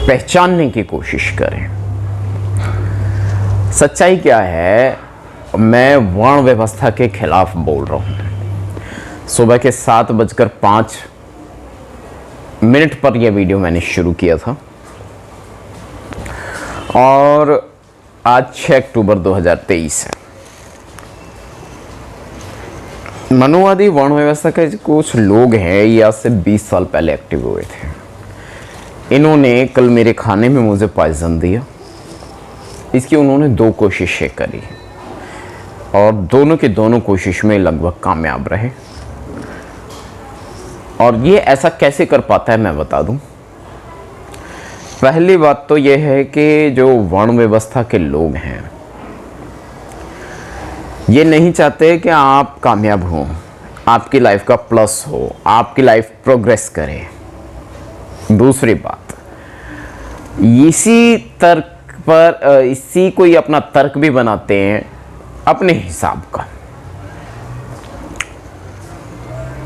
पहचानने की कोशिश करें। सच्चाई क्या है, मैं वर्ण व्यवस्था के खिलाफ बोल रहा हूँ। सुबह के 7:05 पर यह वीडियो मैंने शुरू किया था और आज 6 अक्टूबर 2023 है। मनुवादी वर्ण व्यवस्था के कुछ लोग हैं, ये आज से 20 साल पहले एक्टिव हुए थे। इन्होंने कल मेरे खाने में मुझे पॉइजन दिया। इसकी उन्होंने 2 कोशिशें करी और दोनों की दोनों कोशिश में लगभग कामयाब रहे। और ये ऐसा कैसे कर पाता है मैं बता दूं। पहली बात तो ये है कि जो वर्ण व्यवस्था के लोग हैं ये नहीं चाहते कि आप कामयाब हो, आपकी लाइफ का प्लस हो, आपकी लाइफ प्रोग्रेस करे। दूसरी बात, इसी तर्क पर इसी को ही अपना तर्क भी बनाते हैं अपने हिसाब का।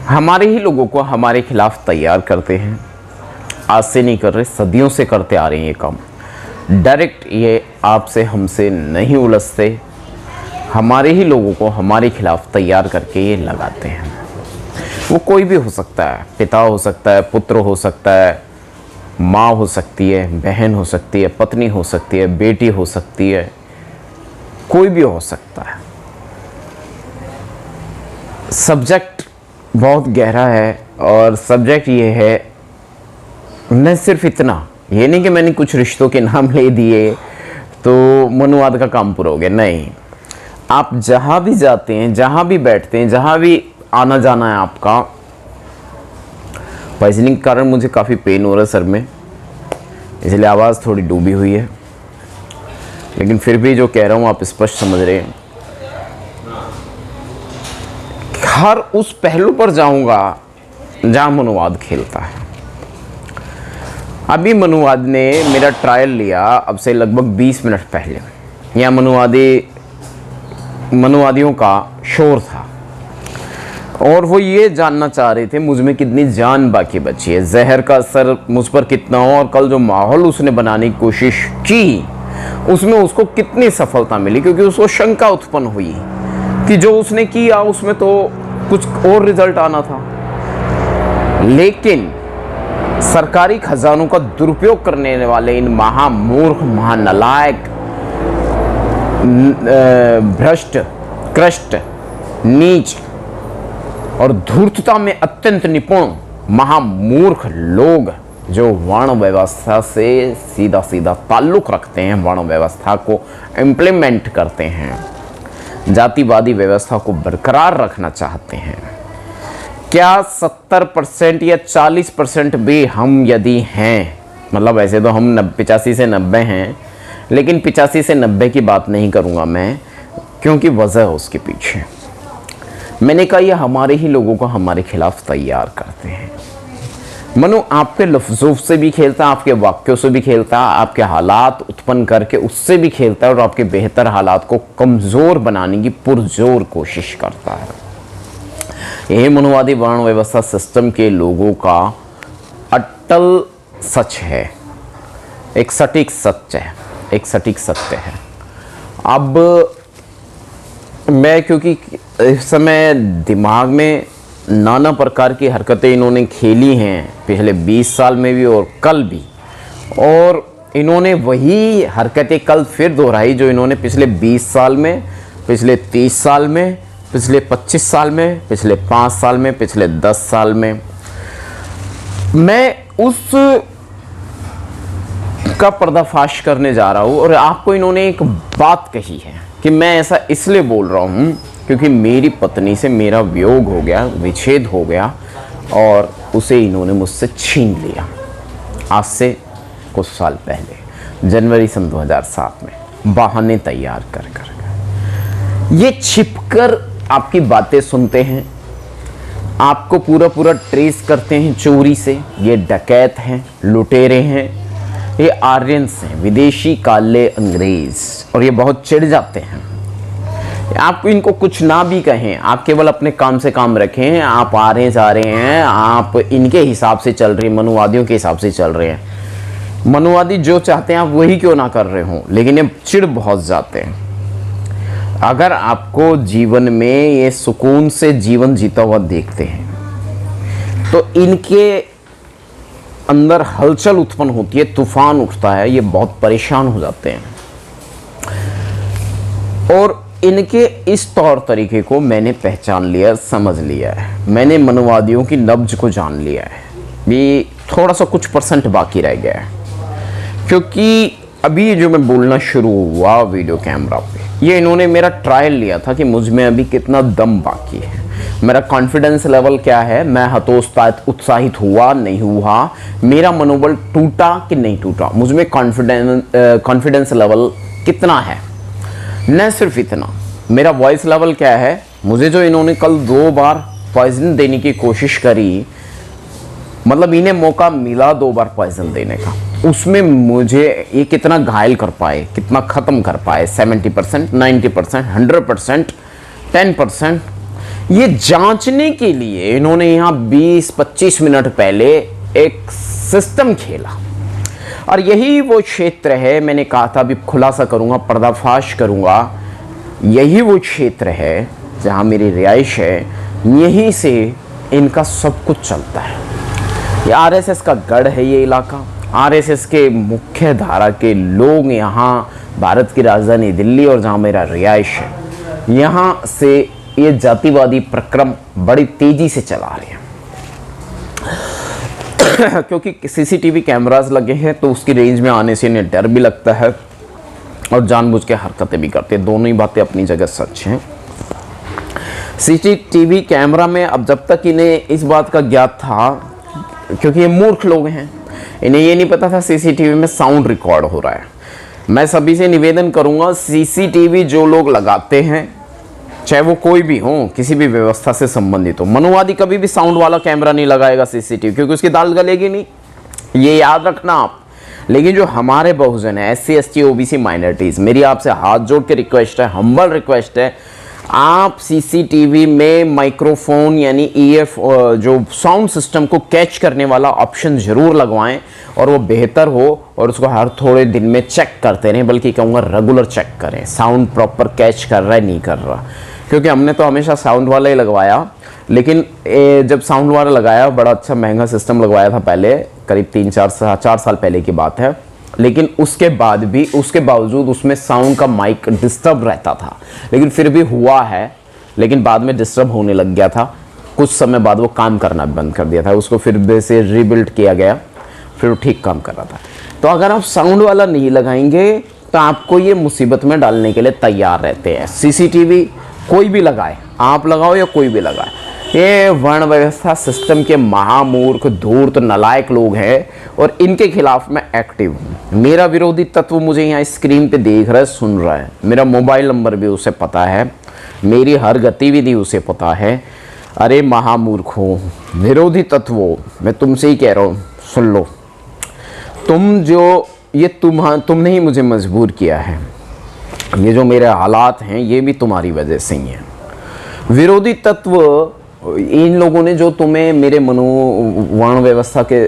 हमारे ही लोगों को हमारे खिलाफ तैयार करते हैं। आज से नहीं कर रहे, सदियों से करते आ रहे हैं ये काम। डायरेक्ट ये आपसे हमसे नहीं उलझते, हमारे ही लोगों को हमारे खिलाफ तैयार करके ये लगाते हैं। वो कोई भी हो सकता है, पिता हो सकता है, पुत्र हो सकता है, माँ हो सकती है, बहन हो सकती है, पत्नी हो सकती है, बेटी हो सकती है, कोई भी हो सकता है। सब्जेक्ट बहुत गहरा है और सब्जेक्ट ये है, न सिर्फ इतना, ये नहीं कि मैंने कुछ रिश्तों के नाम ले दिए तो मनुवाद का काम पूरा हो गया। नहीं, आप जहाँ भी जाते हैं, जहाँ भी बैठते हैं, जहाँ भी आना जाना है आपका। पॉइजनिंग के कारण मुझे काफ़ी पेन हो रहा है सर में, इसलिए आवाज़ थोड़ी डूबी हुई है, लेकिन फिर भी जो कह रहा हूँ आप स्पष्ट समझ रहे हैं। हर उस पहलू पर जाऊंगा जहाँ मनुवाद खेलता है। अभी मनुवाद ने मेरा ट्रायल लिया अब से लगभग 20 मिनट पहले। यहाँ मनुवादियों का शोर था और वो ये जानना चाह रहे थे मुझ में कितनी जान बाकी बची है, जहर का असर मुझ पर कितना हो, और कल जो माहौल उसने बनाने की कोशिश की उसमें उसको कितनी सफलता मिली। क्योंकि उसको शंका उत्पन्न हुई कि जो उसने किया उसमें तो कुछ और रिजल्ट आना था, लेकिन सरकारी खजानों का दुरुपयोग करने वाले इन महामूर्ख, महानालायक, भ्रष्ट, कृष्ट, नीच और धूर्तता में अत्यंत निपुण महामूर्ख लोग जो वर्ण व्यवस्था से सीधा सीधा ताल्लुक़ रखते हैं, वर्ण व्यवस्था को इम्प्लीमेंट करते हैं, जातिवादी व्यवस्था को बरकरार रखना चाहते हैं। क्या 70% या 40% भी हम यदि हैं, मतलब वैसे तो हम 85 से 90 हैं, लेकिन 85 से 90 की बात नहीं करूँगा मैं, क्योंकि वजह है उसके पीछे। मैंने कहा ये हमारे ही लोगों को हमारे खिलाफ तैयार करते हैं। मनु आपके लफ्ज़ों से भी खेलता है, आपके वाक्यों से भी खेलता है, आपके हालात उत्पन्न करके उससे भी खेलता है और आपके बेहतर हालात को कमज़ोर बनाने की पुरजोर कोशिश करता है। यही मनुवादी वर्ण व्यवस्था सिस्टम के लोगों का अटल सच है, एक सटीक सच है, एक सटीक सत्य है। अब मैं क्योंकि इस समय दिमाग में नाना प्रकार की हरकतें इन्होंने खेली हैं पिछले 20 साल में भी और कल भी, और इन्होंने वही हरकतें कल फिर दोहराई जो इन्होंने पिछले 20 साल में, पिछले 30 साल में, पिछले 25 साल में, पिछले 5 साल में, पिछले 10 साल में। मैं उस का पर्दाफाश करने जा रहा हूँ और आपको इन्होंने एक बात कही है कि मैं ऐसा इसलिए बोल रहा हूँ क्योंकि मेरी पत्नी से मेरा वियोग हो गया, विच्छेद हो गया और उसे इन्होंने मुझसे छीन लिया आज से कुछ साल पहले, जनवरी सन 2007 में, बहाने तैयार कर कर। ये छिपकर आपकी बातें सुनते हैं, आपको पूरा ट्रेस करते हैं चोरी से। ये डकैत हैं, लुटेरे हैं, ये आर्यंस हैं, विदेशी काले अंग्रेज, और ये बहुत चिढ़ जाते हैं। आप इनको कुछ ना भी कहें, आप केवल अपने काम से काम रखें। आप आ रहे जा रहे हैं, आप इनके हिसाब से चल रहे हैं, मनुवादियों के हिसाब से चल रहे हैं। मनुवादी जो चाहते हैं आप वही क्यों ना कर रहे हो, लेकिन ये चिढ़ बहुत जाते हैं। अगर आपको जीवन में ये सुकून से जीवन जीता हुआ देखते हैं तो इनके अंदर हलचल उत्पन्न होती है, तूफान उठता है, ये बहुत परेशान हो जाते हैं। और इनके इस तौर तरीके को मैंने पहचान लिया, समझ लिया है। मैंने मनुवादियों की नब्ज को जान लिया है। भी थोड़ा सा कुछ % बाकी रह गया है, क्योंकि अभी जो मैं बोलना शुरू हुआ वीडियो कैमरा पे, ये इन्होंने मेरा ट्रायल लिया था कि मुझ में अभी कितना दम बाकी है, मेरा कॉन्फिडेंस लेवल क्या है, मैं हतोत्साहित उत्साहित हुआ नहीं हुआ, मेरा मनोबल टूटा कि नहीं टूटा, मुझ में कॉन्फिडेंस लेवल कितना है। न सिर्फ इतना, मेरा वॉइस लेवल क्या है। मुझे जो इन्होंने कल 2 बार पॉइजन देने की कोशिश करी, मतलब इन्हें मौका मिला 2 बार पॉइजन देने का, उसमें मुझे ये कितना घायल कर पाए, कितना ख़त्म कर पाए, 70%, 90%, 100%, 10%, ये जांचने के लिए इन्होंने यहाँ 20-25 मिनट पहले एक सिस्टम खेला। और यही वो क्षेत्र है, मैंने कहा था अभी खुलासा करूँगा, पर्दाफाश करूँगा, यही वो क्षेत्र है जहाँ मेरी रिहाइश है, यहीं से इनका सब कुछ चलता है। ये आरएसएस का गढ़ है ये इलाका। आरएसएस के मुख्य धारा के लोग यहाँ भारत की राजधानी दिल्ली और जहाँ मेरा रिहाइश है, यहाँ से ये जातिवादी प्रक्रम बड़ी तेजी से चला रहे हैं। क्योंकि सीसीटीवी कैमरास लगे हैं तो उसकी रेंज में आने से इन्हें डर भी लगता है और जानबूझ के हरकतें भी करते हैं। दोनों ही बातें अपनी जगह सच हैं। सीसीटीवी कैमरा में अब जब तक इन्हें इस बात का ज्ञात था, क्योंकि ये मूर्ख लोग हैं, इन्हें ये नहीं पता था सीसीटीवी में साउंड रिकॉर्ड हो रहा है। मैं सभी से निवेदन करूंगा, सीसीटीवी जो लोग लगाते हैं, चाहे वो कोई भी हो, किसी भी व्यवस्था से संबंधित हो, मनुवादी कभी भी साउंड वाला कैमरा नहीं लगाएगा सीसीटीवी, क्योंकि उसकी दाल गलेगी नहीं, ये याद रखना आप। लेकिन जो हमारे बहुजन है, SC ST OBC माइनॉरिटीज़, मेरी आपसे हाथ जोड़ के रिक्वेस्ट है, हम्बल रिक्वेस्ट है, आप सीसीटीवी में माइक्रोफोन यानी EF जो साउंड सिस्टम को कैच करने वाला ऑप्शन ज़रूर लगवाएं, और वो बेहतर हो, और उसको हर थोड़े दिन में चेक करते रहें, बल्कि कहूँगा रेगुलर चेक करें, साउंड प्रॉपर कैच कर रहा है नहीं कर रहा। क्योंकि हमने तो हमेशा साउंड वाला ही लगवाया, लेकिन जब साउंड वाला लगाया, बड़ा अच्छा महंगा सिस्टम लगवाया था पहले, करीब 3-4 साल पहले की बात है, लेकिन उसके बावजूद उसमें साउंड का माइक डिस्टर्ब रहता था, लेकिन फिर भी हुआ है, लेकिन बाद में डिस्टर्ब होने लग गया था। कुछ समय बाद वो काम करना बंद कर दिया था, उसको फिर से रीबिल्ड किया गया, फिर वो ठीक काम कर रहा था। तो अगर आप साउंड वाला नहीं लगाएंगे तो आपको ये मुसीबत में डालने के लिए तैयार रहते हैं। सीसीटीवी कोई भी लगाए, आप लगाओ या कोई भी लगाए, ये वर्ण व्यवस्था सिस्टम के महामूर्ख धूर्त नालायक लोग हैं, और इनके खिलाफ मैं एक्टिव हूँ। मेरा विरोधी तत्व मुझे यहाँ स्क्रीन पे देख रहा है, सुन रहा है, मेरा मोबाइल नंबर भी उसे पता है, मेरी हर गतिविधि उसे पता है। अरे महामूर्खों, विरोधी तत्वों, मैं तुमसे ही कह रहा हूँ, सुन लो, तुमने ही मुझे मजबूर किया है, ये जो मेरे हालात हैं ये भी तुम्हारी वजह से ही हैं। विरोधी तत्व, इन लोगों ने जो तुम्हें मेरे वर्ण व्यवस्था के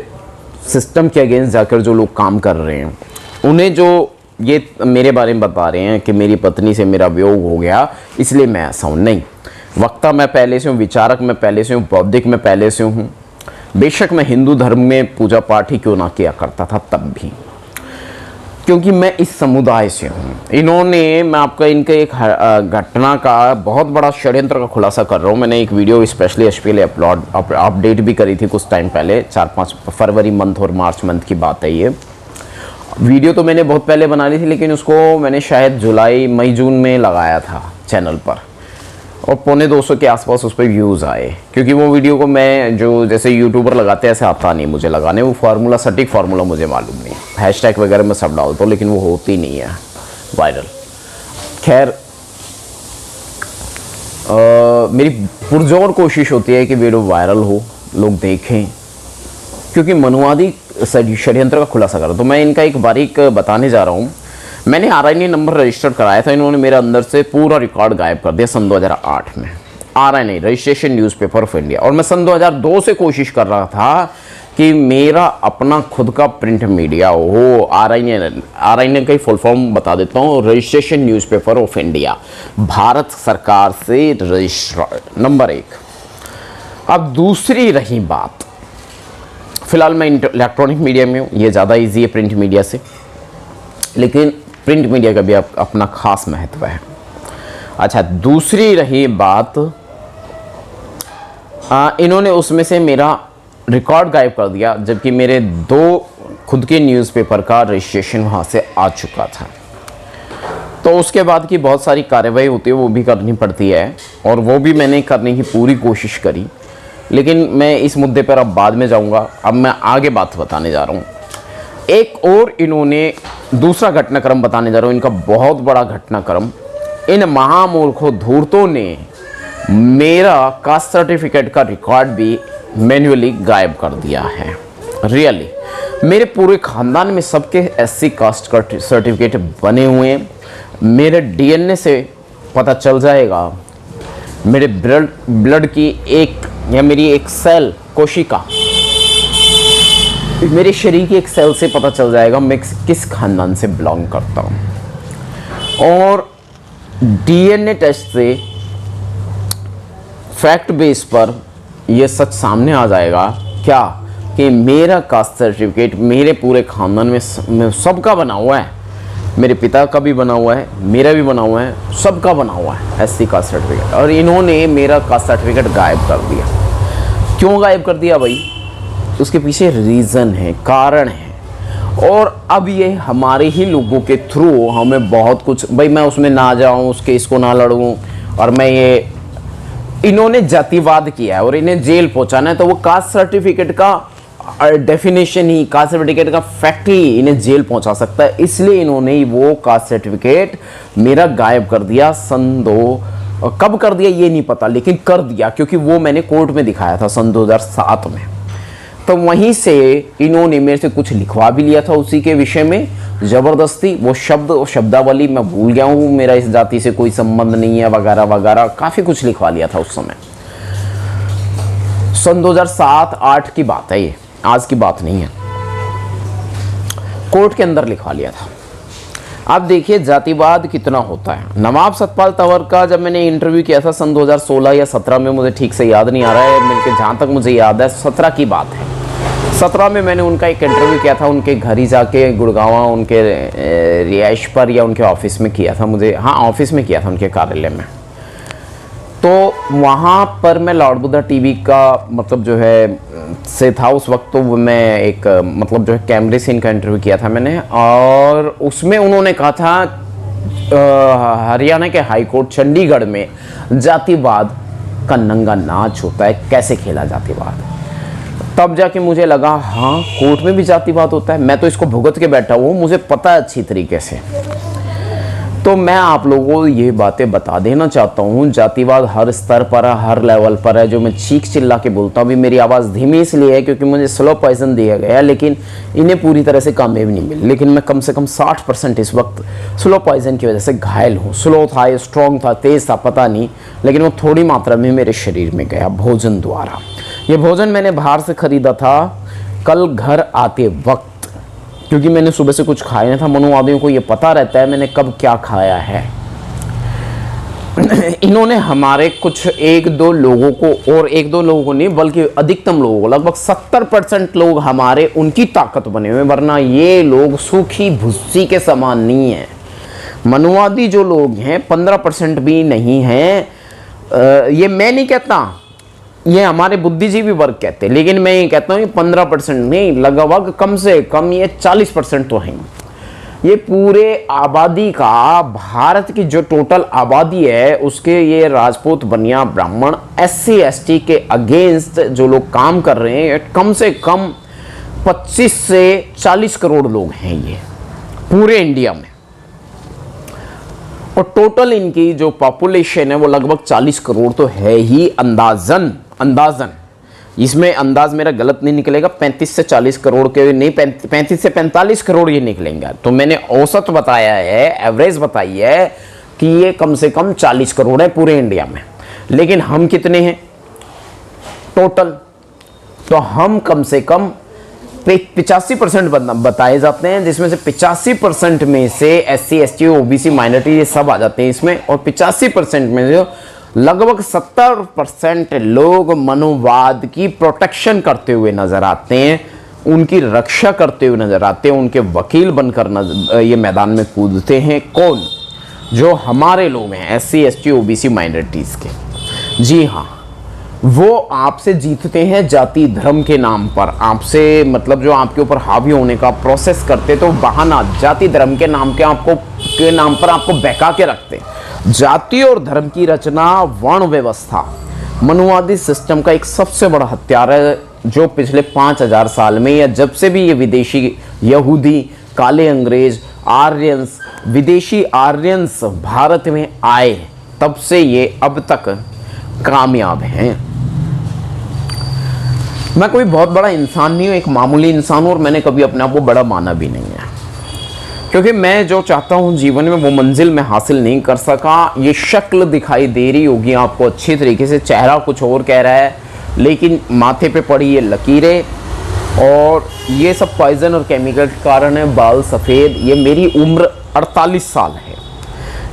सिस्टम के अगेंस्ट जाकर जो लोग काम कर रहे हैं, उन्हें जो ये मेरे बारे में बता रहे हैं कि मेरी पत्नी से मेरा वियोग हो गया इसलिए मैं ऐसा हूँ, नहीं। वक्ता मैं पहले से हूँ, विचारक मैं पहले से हूँ, बौद्धिक मैं पहले से हूँ। बेशक मैं हिंदू धर्म में पूजा पाठ ही क्यों ना किया करता था तब भी, क्योंकि मैं इस समुदाय से हूँ। इन्होंने, मैं आपका इनके एक घटना का बहुत बड़ा षड्यंत्र का खुलासा कर रहा हूँ। मैंने एक वीडियो स्पेशली इसके लिए अपडेट भी करी थी कुछ टाइम पहले, 4-5 फरवरी मंथ और मार्च मंथ की बात है ये वीडियो। तो मैंने बहुत पहले बना ली थी, लेकिन उसको मैंने शायद जुलाई मई जून में लगाया था चैनल पर, और 250 के आसपास उस पर व्यूज़ आए, क्योंकि वो वीडियो को मैं जो जैसे यूट्यूबर लगाते हैं ऐसे आता नहीं मुझे लगाने, वो फार्मूला, सटीक फार्मूला मुझे मालूम नहीं, हैशटैग वगैरह मैं सब डालता हूँ, लेकिन वो होती नहीं है वायरल। खैर, मेरी पुरजोर कोशिश होती है कि वीडियो वायरल हो, लोग देखें, क्योंकि मनुवादी षड्यंत्र का खुलासा करा। तो मैं इनका एक बारीक बताने जा रहा हूँ। मैंने RIN नंबर रजिस्टर कराया था, इन्होंने मेरे अंदर से पूरा रिकॉर्ड गायब कर दिया सन 2008 में। RNA registration newspaper of India. और मैं सन 2002 से कोशिश कर रहा था कि मेरा अपना खुद का प्रिंट मीडिया हो। RNA का ही फुल फॉर्म बता देता हूँ, registration newspaper of India, Bharat सरकार से रजिस्टर्ड, नंबर 1। अब दूसरी रही बात, फिलहाल मैं इलेक्ट्रॉनिक मीडिया में हूँ, ये ज़्यादा इजी है प्रिंट मीडिया से, लेकिन प्रिंट मीडिया का भी अपना खास महत्व है। अच्छा, दूसरी रही बात, इन्होंने उसमें से मेरा रिकॉर्ड गायब कर दिया, जबकि मेरे 2 खुद के न्यूज़पेपर का रजिस्ट्रेशन वहाँ से आ चुका था। तो उसके बाद की बहुत सारी कार्रवाई होती है, वो भी करनी पड़ती है, और वो भी मैंने करने की पूरी कोशिश करी, लेकिन मैं इस मुद्दे पर अब बाद में जाऊँगा। अब मैं आगे बात बताने जा रहा हूँ। एक और इन्होंने दूसरा घटनाक्रम बताने जा रहा हूँ, इनका बहुत बड़ा घटनाक्रम। इन महामूर्खों धूर्तों ने मेरा कास्ट सर्टिफिकेट का रिकॉर्ड भी मैन्युअली गायब कर दिया है। रियली मेरे पूरे खानदान में सबके SC कास्ट का सर्टिफिकेट बने हुए हैं। मेरे DNA से पता चल जाएगा, मेरे ब्लड की एक या मेरी एक सेल कोशिका, मेरे शरीर की एक सेल से पता चल जाएगा मैं किस खानदान से बिलोंग करता हूँ। और DNA टेस्ट से फैक्ट बेस पर यह सच सामने आ जाएगा क्या, कि मेरा कास्ट सर्टिफिकेट मेरे पूरे खानदान में सबका बना हुआ है। मेरे पिता का भी बना हुआ है, मेरा भी बना हुआ है, सबका बना हुआ है SC कास्ट सर्टिफिकेट। और इन्होंने मेरा कास्ट सर्टिफिकेट गायब कर दिया। क्यों गायब कर दिया भाई? उसके पीछे रीज़न है, कारण है। और अब ये हमारे ही लोगों के थ्रू हमें बहुत कुछ, भाई मैं उसमें ना जाऊं, उस केस को ना लड़ूं, और मैं ये, इन्होंने जातिवाद किया है और इन्हें जेल पहुंचाना है, तो वो कास्ट सर्टिफिकेट का डेफिनेशन ही, कास्ट सर्टिफिकेट का फैक्ट ही इन्हें जेल पहुंचा सकता है। इसलिए इन्होंने वो कास्ट सर्टिफिकेट मेरा गायब कर दिया। कब कर दिया ये नहीं पता, लेकिन कर दिया, क्योंकि वो मैंने कोर्ट में दिखाया था सन 2007 में। तो वहीं से इन्होंने मेरे से कुछ लिखवा भी लिया था उसी के विषय में, ज़बरदस्ती। वो शब्दावली मैं भूल गया हूँ, मेरा इस जाति से कोई संबंध नहीं है वगैरह वगैरह, काफ़ी कुछ लिखवा लिया था उस समय। सन 2007-8 की बात है ये, आज की बात नहीं है। कोर्ट के अंदर लिखवा लिया था। आप देखिए जातिवाद कितना होता है। नवाब सतपाल तंवर का जब मैंने इंटरव्यू किया था सन 2016 या 17 में, मुझे ठीक से याद नहीं आ रहा है, मिलके जहाँ तक मुझे याद है 17 की बात है। 17 में मैंने उनका एक इंटरव्यू किया था, उनके घर ही जाके गुड़गांव उनके रिहाइश पर या उनके ऑफिस में किया था, मुझे, हाँ ऑफिस में किया था उनके कार्यालय में। तो वहाँ पर मैं लॉर्ड बुद्धा टीवी का मतलब जो है से था उस वक्त। तो मैं एक मतलब जो है कैमरे से इनका इंटरव्यू किया था मैंने, और उसमें उन्होंने कहा था हरियाणा के हाई कोर्ट चंडीगढ़ में जातिवाद का नंगा नाच होता है, कैसे खेला जातिवाद। तब जाके मुझे लगा हाँ कोर्ट में भी जातिवाद होता है, मैं तो इसको भुगत के बैठा हूँ, मुझे पता है अच्छी तरीके से। तो मैं आप लोगों को ये बातें बता देना चाहता हूँ, जातिवाद हर स्तर पर है, हर लेवल पर है। जो मैं चीख चिल्ला के बोलता हूँ, अभी मेरी आवाज़ धीमी इसलिए है क्योंकि मुझे स्लो पॉइजन दिया गया है, लेकिन इन्हें पूरी तरह से कामयाब नहीं मिली। लेकिन मैं कम से कम 60% इस वक्त स्लो पॉइजन की वजह से घायल हूँ। स्लो था या स्ट्रॉन्ग था, तेज़ था, पता नहीं, लेकिन वो थोड़ी मात्रा में मेरे शरीर में गया भोजन द्वारा। ये भोजन मैंने बाहर से ख़रीदा था कल घर आते वक्त, क्योंकि मैंने सुबह से कुछ खाया नहीं था। मनुवादियों को ये पता रहता है मैंने कब क्या खाया है। इन्होंने हमारे कुछ एक दो लोगों को, और एक दो लोगों को नहीं बल्कि अधिकतम लोगों को, लगभग 70% लोग हमारे उनकी ताकत बने हुए, वरना ये लोग सूखी भुस्सी के समान नहीं है। मनुवादी जो लोग हैं 15% भी नहीं हैं। ये मैं नहीं कहता, ये हमारे बुद्धिजीवी वर्ग कहते हैं, लेकिन मैं ये कहता हूँ 15% नहीं, लगभग कम से कम ये 40% तो हैं। ये पूरे आबादी का, भारत की जो टोटल आबादी है उसके ये राजपूत, बनिया, ब्राह्मण, SC ST के अगेंस्ट जो लोग काम कर रहे हैं, कम से कम 25 से 40 करोड़ लोग हैं ये पूरे इंडिया में। और टोटल इनकी जो पॉपुलेशन है वो लगभग 40 करोड़ तो है ही अंदाजन। इसमें अंदाज मेरा गलत नहीं निकलेगा, 35 से 40 करोड़ के नहीं, 35 से 45 करोड़ ये निकलेंगे। तो मैंने औसत बताया है, एवरेज बताई है कि ये कम से कम 40 करोड़ है पूरे इंडिया में। लेकिन हम कितने हैं टोटल? तो हम कम से कम 85% बताए जाते हैं, जिसमें से 85% में से SC ST OBC माइनॉरिटी ये सब आ जाते हैं इसमें, और 85% में जो लगभग 70% लोग मनुवाद की प्रोटेक्शन करते हुए नजर आते हैं, उनकी रक्षा करते हुए नजर आते हैं, उनके वकील बनकर ये मैदान में कूदते हैं। कौन? जो हमारे लोग हैं SC ST OBC माइनॉरिटीज के। जी हाँ, वो आपसे जीतते हैं जाति धर्म के नाम पर, आपसे मतलब जो आपके ऊपर हावी होने का प्रोसेस करते, तो बहाना जाति धर्म के नाम पर आपको बहका के रखते। जाति और धर्म की रचना वर्ण व्यवस्था मनुवादी सिस्टम का एक सबसे बड़ा हथियार है, जो पिछले 5000 साल में या जब से भी ये विदेशी यहूदी, काले अंग्रेज, आर्यंस, विदेशी आर्यंस भारत में आए, तब से ये अब तक कामयाब हैं। मैं कोई बहुत बड़ा इंसान नहीं हूँ, एक मामूली इंसान हूँ, और मैंने कभी अपने आप को बड़ा माना भी नहीं है, क्योंकि मैं जो चाहता हूँ जीवन में वो मंजिल मैं हासिल नहीं कर सका। ये शक्ल दिखाई दे रही होगी आपको अच्छी तरीके से, चेहरा कुछ और कह रहा है, लेकिन माथे पे पड़ी ये लकीरें और ये सब पॉइजन और केमिकल के कारण है। बाल सफ़ेद, ये मेरी उम्र 48 साल है।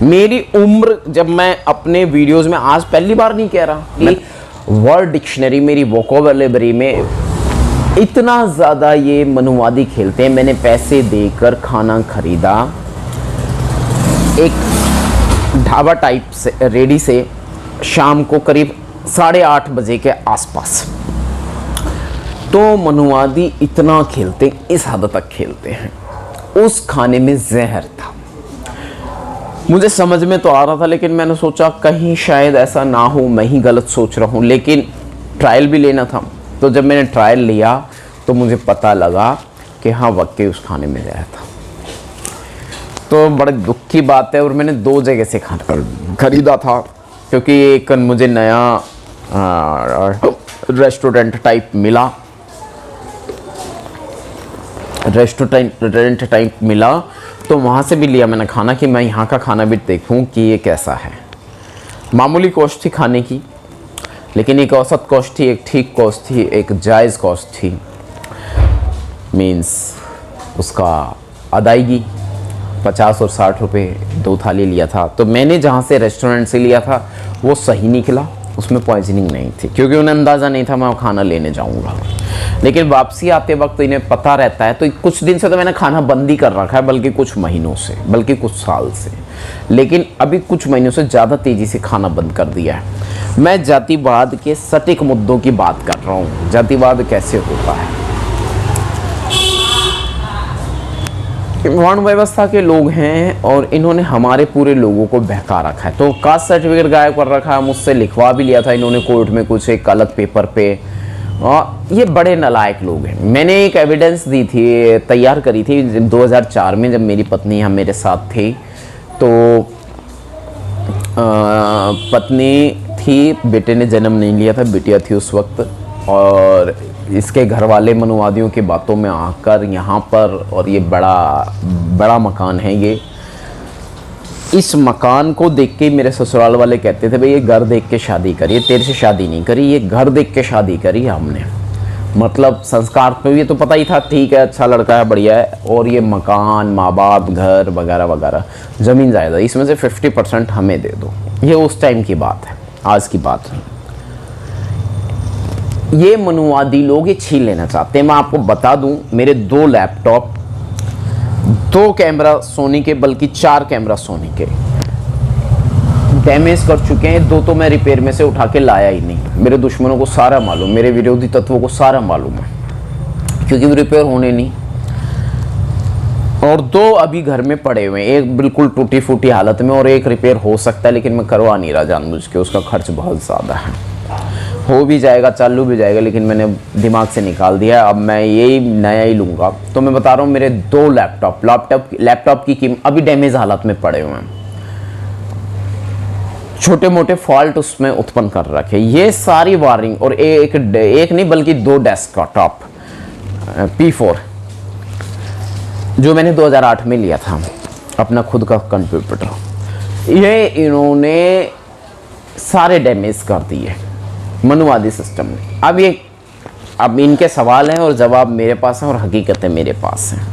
मेरी उम्र, जब मैं अपने वीडियोस में आज पहली बार नहीं कह रहा, मैं वर्ड डिक्शनरी मेरी वोकैबुलरी में इतना ज़्यादा ये मनुवादी खेलते हैं। मैंने पैसे देकर खाना खरीदा एक ढाबा टाइप से रेडी से, शाम को करीब 8:30 बजे के आसपास। तो मनुवादी इतना खेलते, इस हद तक खेलते हैं। उस खाने में जहर था, मुझे समझ में तो आ रहा था, लेकिन मैंने सोचा कहीं शायद ऐसा ना हो, मैं ही गलत सोच रहा हूँ, लेकिन ट्रायल भी लेना था। तो जब मैंने ट्रायल लिया तो मुझे पता लगा कि हाँ वाकई उस खाने में जहर था। तो बड़े दुख की बात है, और मैंने 2 जगह से खाना खरीदा था, क्योंकि एक मुझे नया रेस्टोरेंट टाइप मिला, तो वहाँ से भी लिया मैंने खाना कि मैं यहाँ का खाना भी देखूँ कि ये कैसा है। मामूली कॉस्ट थी खाने की, लेकिन एक औसत कॉस्ट थी, एक ठीक कॉस्ट थी, एक जायज़ कॉस्ट थी। मीन्स उसका अदायगी 50 और 60 रुपये 2 थाली लिया था। तो मैंने जहाँ से रेस्टोरेंट से लिया था वो सही निकला, उसमें पॉइजनिंग नहीं थी, क्योंकि उन्हें अंदाज़ा नहीं था मैं खाना लेने जाऊँगा। लेकिन वापसी आते वक्त इन्हें पता रहता है, तो कुछ दिन से तो मैंने खाना बंद ही कर रखा है, बल्कि कुछ महीनों से, बल्कि कुछ साल से, लेकिन अभी कुछ महीनों से ज़्यादा तेज़ी से खाना बंद कर दिया है। मैं जातिवाद के सटीक मुद्दों की बात कर रहा हूँ, जातिवाद कैसे होता है। वर्ण व्यवस्था के लोग हैं और इन्होंने हमारे पूरे लोगों को बहका रखा है। तो कास्ट सर्टिफिकेट गायब कर रखा है, मुझसे लिखवा भी लिया था इन्होंने कोर्ट में कुछ एक अलग पेपर पे। और ये बड़े नालायक लोग हैं। मैंने एक एविडेंस दी थी, तैयार करी थी 2004 में, जब मेरी पत्नी हम मेरे साथ थी। तो पत्नी थी, बेटे ने जन्म नहीं लिया था, बिटिया थी उस वक्त, और इसके घर वाले मनुवादियों की बातों में आकर यहाँ पर, और ये बड़ा मकान है ये, इस मकान को देख के मेरे ससुराल वाले कहते थे भाई ये घर देख के शादी करी, ये तेरे से शादी नहीं करी, ये घर देख के शादी करी हमने। मतलब संस्कार तो ये तो पता ही था, ठीक है अच्छा लड़का है बढ़िया है, और ये मकान, माँ बाप, घर वगैरह वगैरह, ज़मीन जायदाद, इसमें से 50% हमें दे दो। ये उस टाइम की बात है, आज की बात नहीं। ये मनुवादी लोग ये छीन लेना चाहते हैं। मैं आपको बता दूं, मेरे 2 लैपटॉप, 2 कैमरा सोनी के, बल्कि 4 कैमरा सोनी के डैमेज कर चुके हैं। 2 तो मैं रिपेयर में से उठा के लाया ही नहीं। मेरे दुश्मनों को सारा मालूम, मेरे विरोधी तत्वों को सारा मालूम है, क्योंकि वो रिपेयर होने नहीं। और 2 अभी घर में पड़े हुए हैं, एक बिल्कुल टूटी फूटी हालत में, और एक रिपेयर हो सकता है, लेकिन मैं करवा नहीं रहा जानबूझ के, उसका खर्च बहुत ज़्यादा है। हो भी जाएगा, चालू भी जाएगा, लेकिन मैंने दिमाग से निकाल दिया, अब मैं यही नया ही लूँगा। तो मैं बता रहा हूँ, मेरे 2 लैपटॉप की कीमत अभी डैमेज हालत में पड़े हुए हैं, छोटे मोटे फॉल्ट उसमें उत्पन्न कर रखे। ये सारी वायरिंग, और एक नहीं बल्कि 2 डेस्कटॉप P4 जो मैंने 2008 में लिया था, अपना खुद का कंप्यूटर, ये इन्होंने सारे डैमेज कर दिए मनुवादी सिस्टम ने। अब इनके सवाल हैं और जवाब मेरे पास हैं और हकीकतें मेरे पास हैं।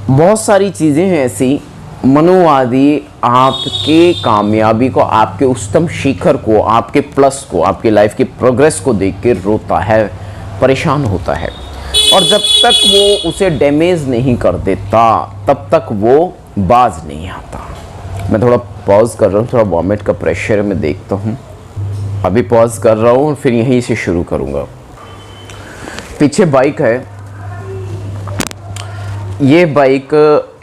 बहुत सारी चीज़ें हैं ऐसी, मनुवादी आपके कामयाबी को, आपके उच्चतम शिखर को, आपके प्लस को, आपकी लाइफ की प्रोग्रेस को देख के रोता है, परेशान होता है, और जब तक वो उसे डैमेज नहीं कर देता तब तक वो बाज नहीं आता। मैं थोड़ा पॉज कर रहा हूँ, थोड़ा वॉमिट का प्रेशर मैं देखता हूँ। अभी पॉज कर रहा हूँ और फिर यहीं से शुरू करूँगा। पीछे बाइक है, ये बाइक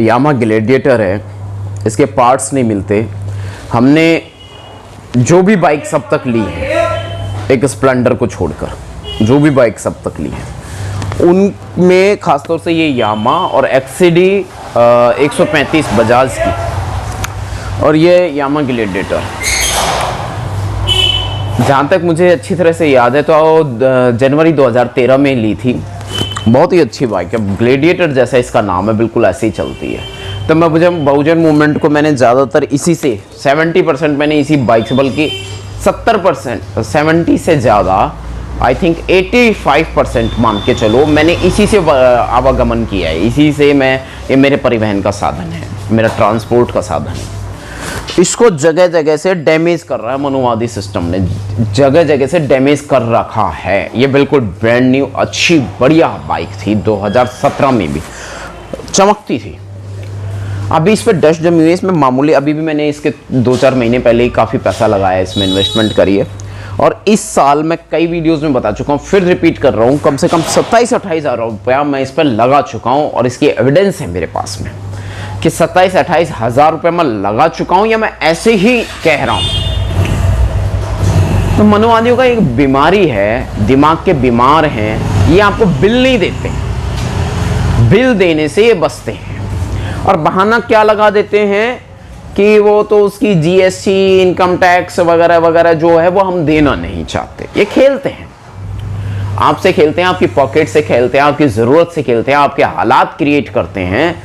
यामा ग्लैडिएटर है, इसके पार्ट्स नहीं मिलते। हमने जो भी बाइक सब तक ली है, एक स्प्लेंडर को छोड़कर जो भी बाइक सब तक ली है, उनमें ख़ासतौर से ये यामा और एक्सीडी 135 बजाज की, और ये यामा ग्लैडिएटर। जहाँ तक मुझे अच्छी तरह से याद है तो जनवरी 2013 में ली थी। बहुत ही अच्छी बाइक है, ग्लैडिएटर जैसा इसका नाम है, बिल्कुल ऐसे ही चलती है। तो मैं मुझे बहुजन मूवमेंट को मैंने ज़्यादातर इसी से 70% मैंने इसी बाइक से, बल्कि 70%, 70 से ज़्यादा आई थिंक 85% मान के चलो, मैंने इसी से आवागमन किया है। इसी से ये मेरे परिवहन का साधन है, मेरा ट्रांसपोर्ट का साधन है। इसको जगह जगह से डैमेज कर रहा है मनुवादी सिस्टम ने, जगह जगह से डैमेज कर रखा है। ये बिल्कुल ब्रांड न्यू अच्छी बढ़िया बाइक थी, 2017 में भी चमकती थी। अभी इस पर डस्ट जमी हुई है, इसमें मामूली, अभी भी मैंने इसके 2-4 महीने पहले ही काफ़ी पैसा लगाया, इसमें इन्वेस्टमेंट करी है। और इस साल मैं कई वीडियोस में बता चुका हूँ, फिर रिपीट कर रहा हूँ, कम से कम 27-28 हज़ार रुपया मैं इस पर लगा चुका हूँ, और इसकी एविडेंस है मेरे पास में कि 27-28 हज़ार रुपये मैं लगा चुका हूँ, या मैं ऐसे ही कह रहा हूँ। तो मनुवादियों का एक बीमारी है, दिमाग के बीमार हैं, ये आपको बिल नहीं देते, बिल देने से ये बचते हैं, और बहाना क्या लगा देते हैं कि वो तो उसकी जीएसटी, इनकम टैक्स वगैरह वगैरह जो है वो हम देना नहीं चाहते। ये खेलते हैं, आपसे खेलते हैं, आपकी पॉकेट से खेलते हैं, आपकी ज़रूरत से खेलते हैं, आपके हालात क्रिएट करते हैं।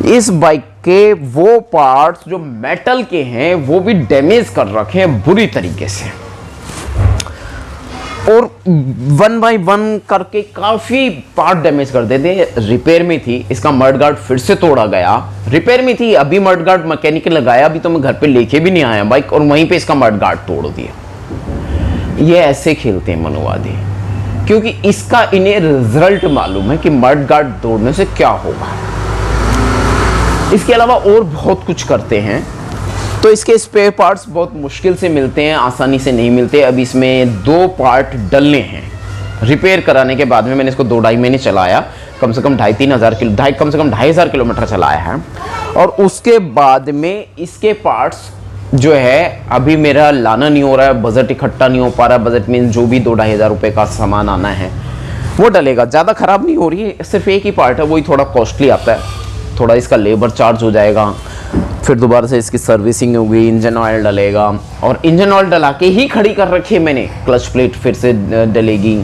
इस बाइक के वो पार्ट्स जो मेटल के हैं वो भी डैमेज कर रखे हैं बुरी तरीके से, और 1 बाय 1 करके काफ़ी पार्ट डैमेज कर देते। रिपेयर में थी, इसका मड गार्ड फिर से तोड़ा गया, रिपेयर में थी, अभी मड गार्ड मैकेनिक लगाया, अभी तो मैं घर पे लेके भी नहीं आया बाइक, और वहीं पे इसका मड गार्ड तोड़ दिया। ये ऐसे खेलते हैं मनुवादी, क्योंकि इसका इन्हें रिजल्ट मालूम है कि मड गार्ड तोड़ने से क्या होगा। इसके अलावा और बहुत कुछ करते हैं। तो इसके स्पेयर पार्ट्स बहुत मुश्किल से मिलते हैं, आसानी से नहीं मिलते। अब इसमें 2 पार्ट डलने हैं। रिपेयर कराने के बाद में मैंने इसको 2-2.5 महीने चलाया, कम से कम 2,500 किलोमीटर चलाया है, और उसके बाद में इसके पार्ट्स जो है अभी मेरा लाना नहीं हो रहा है, बजट इकट्ठा नहीं हो पा रहा है। बजट में जो भी 2-2.5 हज़ार रुपये का सामान आना है वो डलेगा। ज़्यादा ख़राब नहीं हो रही है, सिर्फ एक ही पार्ट है, वही थोड़ा कॉस्टली आता है, थोड़ा इसका लेबर चार्ज हो जाएगा, फिर दोबारा से इसकी सर्विसिंग होगी, इंजन ऑयल डलेगा, और इंजन ऑयल डला के ही खड़ी कर रखी है मैंने, क्लच प्लेट फिर से डलेगी।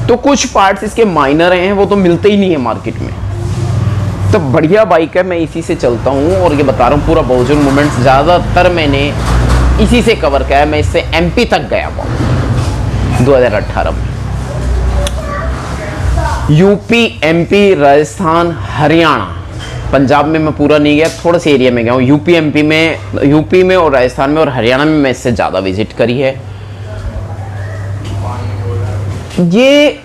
तो कुछ पार्ट्स इसके माइनर हैं, वो तो मिलते ही नहीं है मार्केट में। तो बढ़िया बाइक है, मैं इसी से चलता हूँ, और ये बता रहा हूँ पूरा बहुजन मूवमेंट ज़्यादातर मैंने इसी से कवर किया है। मैं इससे एमपी तक गया हुआ 2018 में, यूपी, एमपी, राजस्थान, हरियाणा, पंजाब में मैं पूरा नहीं गया, थोड़ा से एरिया में गया हूँ। यूपी में और राजस्थान में और हरियाणा में मैं इससे ज़्यादा विजिट करी है। ये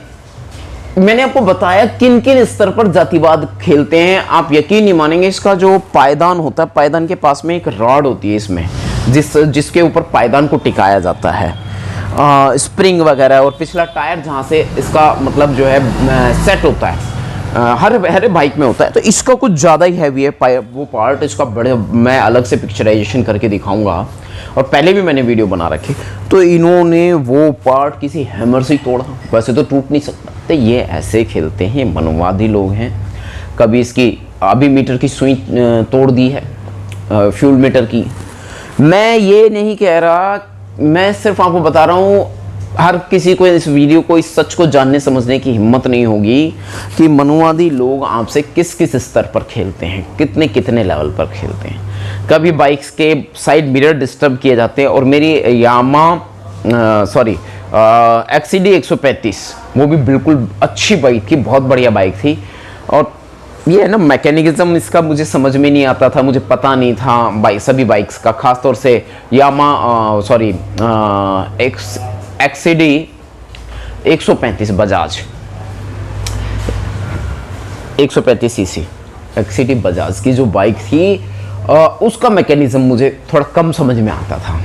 मैंने आपको बताया किन किन स्तर पर जातिवाद खेलते हैं। आप यकीन नहीं मानेंगे, इसका जो पायदान होता है, पायदान के पास में एक रॉड होती है इसमें, जिसके ऊपर पायदान को टिकाया जाता है, स्प्रिंग वगैरह, और पिछला टायर जहाँ से इसका मतलब जो है सेट होता है, हर बाइक में होता है। तो इसका कुछ ज़्यादा ही हैवी है वो पार्ट, इसका बड़े, मैं अलग से पिक्चराइजेशन करके दिखाऊंगा, और पहले भी मैंने वीडियो बना रखी। तो इन्होंने वो पार्ट किसी हैमर से ही तोड़ा, वैसे तो टूट नहीं सकता। तो ये ऐसे खेलते हैं, मनोवादी लोग हैं। कभी इसकी अभी मीटर की सुई तोड़ दी है, फ्यूल मीटर की। मैं ये नहीं कह रहा, मैं सिर्फ आपको बता रहा हूँ हर किसी को इस वीडियो को, इस सच को जानने समझने की हिम्मत नहीं होगी कि मनुवादी लोग आपसे किस किस स्तर पर खेलते हैं, कितने कितने लेवल पर खेलते हैं। कभी बाइक्स के साइड मिरर डिस्टर्ब किए जाते हैं, और मेरी यामा एक्सीडी 135 वो भी बिल्कुल अच्छी बाइक थी, बहुत बढ़िया बाइक थी। और ये है ना मैकेनिज्म इसका मुझे समझ में नहीं आता था, मुझे पता नहीं था सभी बाइक्स का, खासतौर से यामा एक्सीडी 135 बजाज 135 सीसी एक्सीडी बजाज की जो बाइक थी, उसका मैकेनिज्म मुझे थोड़ा कम समझ में आता था,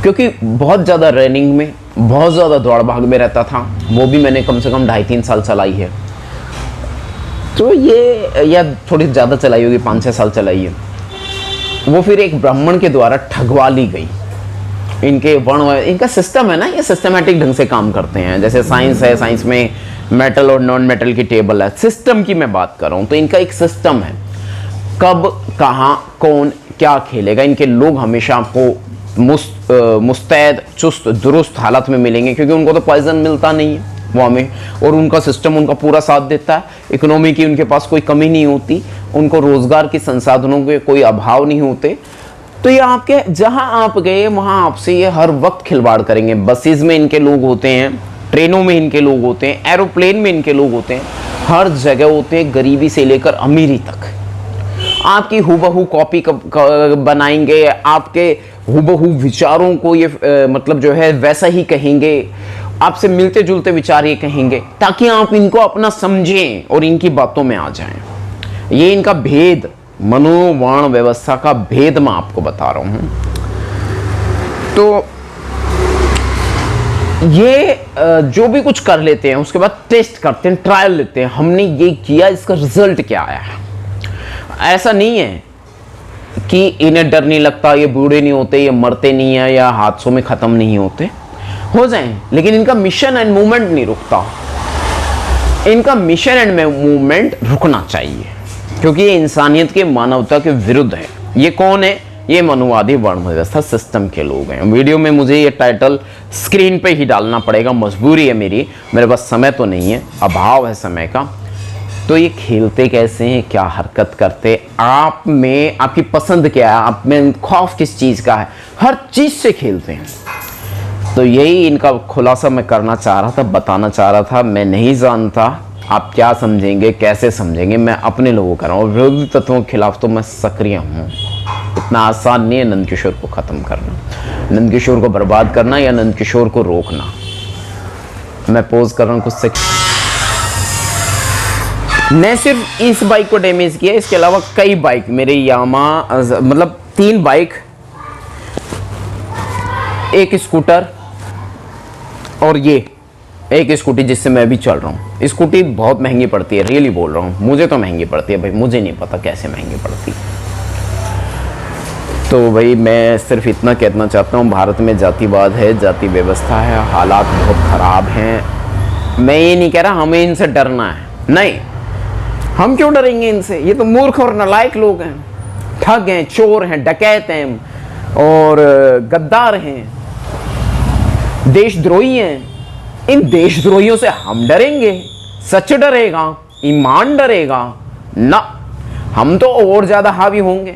क्योंकि बहुत ज़्यादा रनिंग में, बहुत ज़्यादा दौड़ भाग में रहता था। वो भी मैंने कम से कम 2.5-3 साल चलाई है, तो ये या थोड़ी ज़्यादा चलाई होगी, 5-6 साल चलाई है। वो फिर एक ब्राह्मण के द्वारा ठगवा ली गई। इनके वर्ण, इनका सिस्टम है ना, ये सिस्टमेटिक ढंग से काम करते हैं। जैसे साइंस है, साइंस में मेटल और नॉन मेटल की टेबल है, सिस्टम की मैं बात कर रहा हूँ। तो इनका एक सिस्टम है, कब कहाँ कौन क्या खेलेगा। इनके लोग हमेशा आपको मुस्तैद चुस्त दुरुस्त हालत में मिलेंगे, क्योंकि उनको तो पॉइजन मिलता नहीं है वो हमें, और उनका सिस्टम उनका पूरा साथ देता है। इकोनॉमी की उनके पास कोई कमी नहीं होती, उनको रोजगार के संसाधनों के कोई अभाव नहीं होते। तो ये आपके जहां आप गए वहां आपसे ये हर वक्त खिलवाड़ करेंगे। बसेस में इनके लोग होते हैं, ट्रेनों में इनके लोग होते हैं, एरोप्लेन में इनके लोग होते हैं, हर जगह होते हैं, गरीबी से लेकर अमीरी तक। आपकी हुबहू कॉपी बनाएंगे, आपके हुबहू विचारों को ये मतलब जो है वैसा ही कहेंगे, आपसे मिलते जुलते विचार ये कहेंगे, ताकि आप इनको अपना समझें और इनकी बातों में आ जाएं। ये इनका भेद, मनोवर्ण व्यवस्था का भेद मैं आपको बता रहा हूं। तो ये जो भी कुछ कर लेते हैं उसके बाद टेस्ट करते हैं, ट्रायल लेते हैं, हमने ये किया, इसका रिजल्ट क्या आया है। ऐसा नहीं है कि इन्हें डर नहीं लगता, ये बूढ़े नहीं होते, ये मरते नहीं है, या हादसों में खत्म नहीं होते, हो जाएं, लेकिन इनका मिशन एंड मूवमेंट नहीं रुकता। इनका मिशन एंड मूवमेंट रुकना चाहिए, क्योंकि ये इंसानियत के, मानवता के विरुद्ध है। ये कौन है? ये मनुवादी वर्ण व्यवस्था सिस्टम के लोग हैं। वीडियो में मुझे ये टाइटल स्क्रीन पे ही डालना पड़ेगा, मजबूरी है मेरे पास समय तो नहीं है, अभाव है समय का। तो ये खेलते कैसे हैं, क्या हरकत करते, आप में आपकी पसंद क्या है, आप में खौफ किस चीज़ का है, हर चीज़ से खेलते हैं। तो यही इनका खुलासा मैं करना चाह रहा था, बताना चाह रहा था। मैं नहीं जानता आप क्या समझेंगे, कैसे समझेंगे, मैं अपने लोगों कर रहा हूँ। विरोधी तत्वों के खिलाफ तो मैं सक्रिय हूँ। इतना आसान नहीं है नंदकिशोर को ख़त्म करना, नंदकिशोर को बर्बाद करना या नंदकिशोर को रोकना। मैं पोज कर रहा हूँ कुछ सेकंड। न सिर्फ इस बाइक को डैमेज किया, इसके अलावा कई बाइक, मेरे यामा मतलब 3 बाइक, एक स्कूटर और ये एक स्कूटी जिससे मैं भी चल रहा हूँ। स्कूटी बहुत महंगी पड़ती है, रियली बोल रहा हूँ, मुझे तो महंगी पड़ती है भाई, मुझे नहीं पता कैसे महंगी पड़ती। तो भाई मैं सिर्फ इतना कहना चाहता हूँ, भारत में जातिवाद है, जाति व्यवस्था है, हालात बहुत ख़राब हैं। मैं ये नहीं कह रहा हमें इनसे डरना है, नहीं, हम क्यों डरेंगे इनसे, ये तो मूर्ख और नालायक लोग हैं, ठग हैं, चोर हैं, डकैत हैं और गद्दार हैं, देशद्रोही हैं। इन देशद्रोहियों से हम डरेंगे? सच डरेगा, ईमान डरेगा ना, हम तो और ज्यादा हावी होंगे।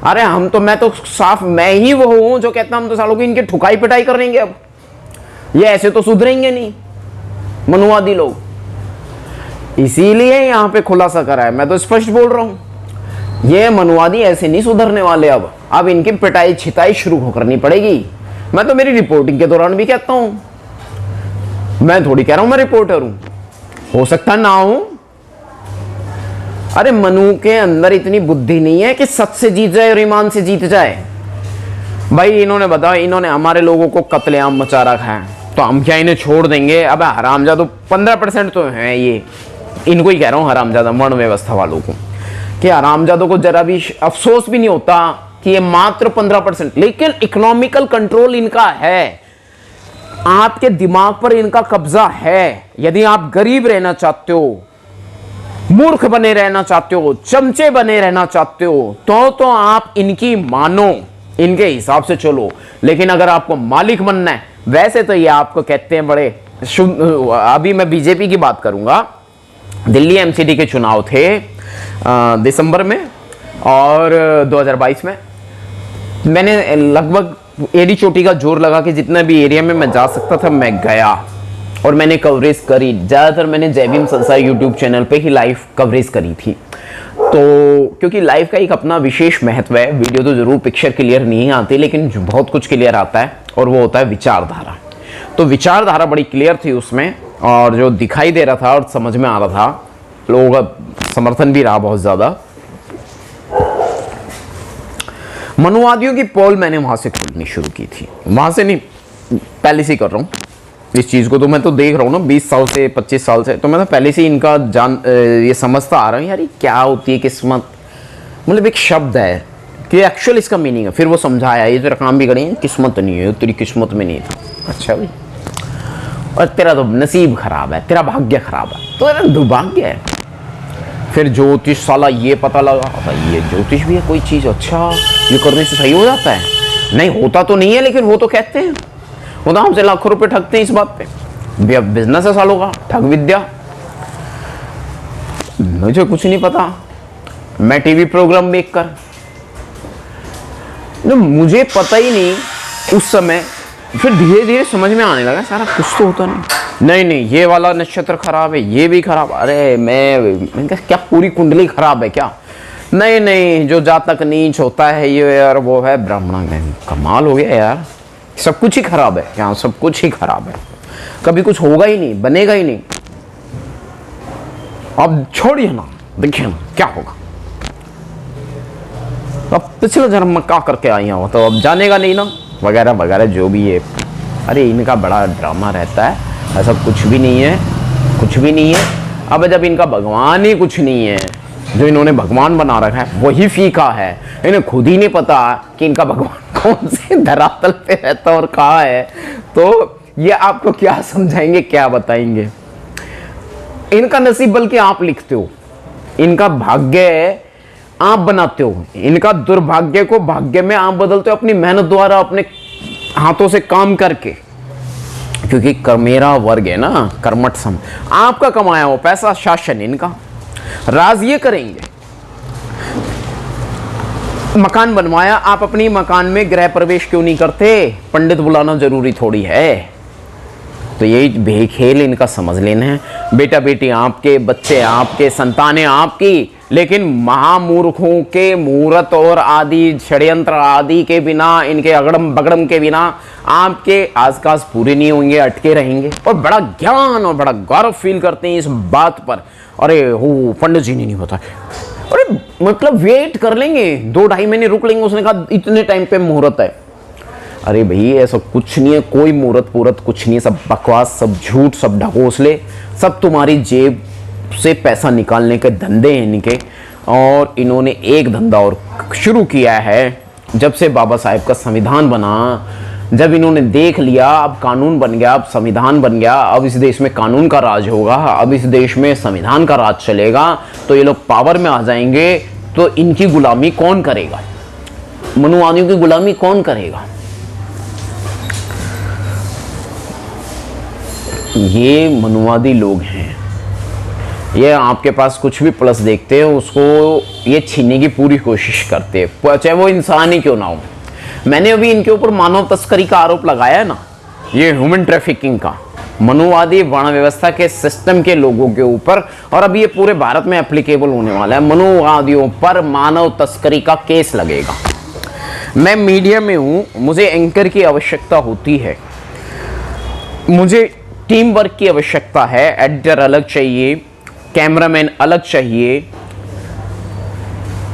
अरे हम तो, मैं तो साफ मैं ही वो हूं जो कहता हम तो सालों की इनकी ठुकाई पिटाई करेंगे। अब ये ऐसे तो सुधरेंगे नहीं मनुवादी लोग, इसीलिए यहां पे खुलासा करा है। मैं तो स्पष्ट बोल रहा हूं, ये मनुवादी ऐसे नहीं सुधरने वाले। अब इनकी पिटाई छिताई शुरू करनी पड़ेगी। मैं तो मेरी रिपोर्टिंग के दौरान भी कहता हूं, मैं थोड़ी कह रहा हूं मैं रिपोर्टर हूं, हो सकता ना हूं। अरे मनु के अंदर इतनी बुद्धि नहीं है कि सच से जीत जाए और ईमान से जीत जाए। भाई इन्होंने बताओ, इन्होंने हमारे लोगों को कत्लेआम मचा रखा है, तो हम क्या इन्हें छोड़ देंगे? अब हरामजादा 15% तो है, ये इनको ही कह रहा हूं हरामजादा, वर्ण व्यवस्था वालों को, कि हरामजादों को जरा भी अफसोस भी नहीं होता कि ये मात्र 15%, लेकिन इकोनॉमिकल कंट्रोल इनका है, आपके दिमाग पर इनका कब्जा है। यदि आप गरीब रहना चाहते हो, मूर्ख बने रहना चाहते हो, चमचे बने रहना चाहते हो, तो आप इनकी मानो, इनके हिसाब से चलो। लेकिन अगर आपको मालिक बनना है वैसे तो ये आपको कहते हैं बड़े शुद्ध। अभी मैं बीजेपी की बात करूंगा। दिल्ली एमसीडी के चुनाव थे दिसंबर में और 2022 में। मैंने लगभग एड़ी चोटी का जोर लगा कि जितना भी एरिया में मैं जा सकता था मैं गया और मैंने कवरेज करी। ज़्यादातर मैंने जय भीम संसार यूट्यूब चैनल पे ही लाइव कवरेज करी थी। तो क्योंकि लाइव का एक अपना विशेष महत्व है, वीडियो तो ज़रूर पिक्चर क्लियर नहीं आती लेकिन बहुत कुछ क्लियर आता है और वो होता है विचारधारा। तो विचारधारा बड़ी क्लियर थी उसमें और जो दिखाई दे रहा था और समझ में आ रहा था, लोगों का समर्थन भी रहा बहुत ज़्यादा। मनुवादियों की पोल मैंने वहां से खोलनी शुरू की थी, वहां से नहीं, पहले से ही कर रहा हूँ इस चीज़ को। तो मैं तो देख रहा हूँ ना 20 साल से 25 साल से, तो मैं तो पहले से इनका ये समझता आ रहा हूँ यार ये क्या होती है किस्मत। मतलब एक शब्द है कि एक्चुअल इसका मीनिंग है। फिर वो समझाया ये तेरा काम भी करें, किस्मत नहीं है, तेरी किस्मत में नहीं था। अच्छा भाई, और तेरा तो नसीब खराब है, तेरा भाग्य खराब है, तो तेरा दुर्भाग्य है। फिर ज्योतिष साला ये पता लगा ये ज्योतिष भी है कोई चीज़, अच्छा ये करने से सही हो जाता है। नहीं होता तो नहीं है लेकिन वो तो कहते हैं, वो तो हमसे लाखों रुपए ठगते हैं इस बात पे। बिजनेस है सालों का, ठग विद्या। मुझे कुछ नहीं पता, मैं टीवी प्रोग्राम देखकर, तो मुझे पता ही नहीं उस समय। फिर धीरे धीरे समझ में आने लगा सारा कुछ तो होता नहीं ये वाला नक्षत्र खराब है, ये भी खराब। अरे मैं क्या पूरी कुंडली खराब है क्या? नहीं जो जातक नीच होता है ये यार वो है ब्राह्मण। कमाल हो गया यार, सब कुछ ही खराब है यहाँ, सब कुछ ही खराब है, कभी कुछ होगा ही नहीं, बनेगा ही नहीं। अब छोड़िए ना, देखिए ना क्या होगा। अब पिछले जन्म में क्या करके आई हो तो अब जानेगा नहीं ना, वगैरह वगैरह जो भी है। अरे इनका बड़ा ड्रामा रहता है, ऐसा कुछ भी नहीं है, कुछ भी नहीं है। अब जब इनका भगवान ही कुछ नहीं है, जो इन्होंने भगवान बना रखा है वही फीका है, इन्हें खुद ही नहीं पता कि इनका भगवान कौन से धरातल पे रहता और कहाँ है, तो ये आपको क्या समझाएंगे, क्या बताएंगे। इनका नसीब बल्कि आप लिखते हो, इनका भाग्य आप बनाते हो, इनका दुर्भाग्य को भाग्य में आप बदलते हो अपनी मेहनत द्वारा, अपने हाथों से काम करके। क्योंकि कर्मेरा वर्ग है ना, कर्मठ सम, आपका कमाया हो पैसा शासन इनका। राज ये करेंगे, मकान बनवाया, आप अपनी मकान में गृह प्रवेश क्यों नहीं करते? पंडित बुलाना जरूरी थोड़ी है। तो यही खेल इनका समझ लेना है। बेटा बेटी आपके, बच्चे आपके, संतानें आपकी, लेकिन महामूर्खों के मुहूर्त और आदि षड्यंत्र आदि के बिना, इनके अगड़म बगड़म के बिना आपके आसपास पूरे नहीं होंगे, अटके रहेंगे। और बड़ा ज्ञान और बड़ा गौरव फील करते हैं इस बात पर। अरे हो पंडित जी ने नहीं बताया, अरे मतलब वेट कर लेंगे, 2-2.5 महीने रुक लेंगे, उसने कहा इतने टाइम पे मुहूर्त है। अरे भाई ऐसा कुछ नहीं है, कोई मुहूर्त पूरत कुछ नहीं है, सब बकवास, सब झूठ, सब ढकोसले, सब तुम्हारी जेब से पैसा निकालने के धंधे हैं इनके। और इन्होंने एक धंधा और शुरू किया है, जब से बाबा साहेब का संविधान बना, जब इन्होंने देख लिया अब कानून बन गया, अब संविधान बन गया, अब इस देश में कानून का राज होगा, अब इस देश में संविधान का राज चलेगा, तो ये लोग पावर में आ जाएंगे, तो इनकी गुलामी कौन करेगा? मनुवादियों की गुलामी कौन करेगा? ये मनुवादी लोग हैं, ये आपके पास कुछ भी प्लस देखते हैं उसको ये छीनने की पूरी कोशिश करते हैं, चाहे वो इंसान ही क्यों ना हो। मैंने अभी इनके ऊपर मानव तस्करी का आरोप लगाया है ना, ये ह्यूमन ट्रैफिकिंग का, मनुवादी वर्ण व्यवस्था के सिस्टम के लोगों के ऊपर, और अभी ये पूरे भारत में एप्लीकेबल होने वाला है। मनुवादियों पर मानव तस्करी का केस लगेगा। मैं मीडिया में हूँ, मुझे एंकर की आवश्यकता होती है, मुझे टीम वर्क की आवश्यकता है। एडिटर अलग चाहिए, कैमरामैन अलग चाहिए,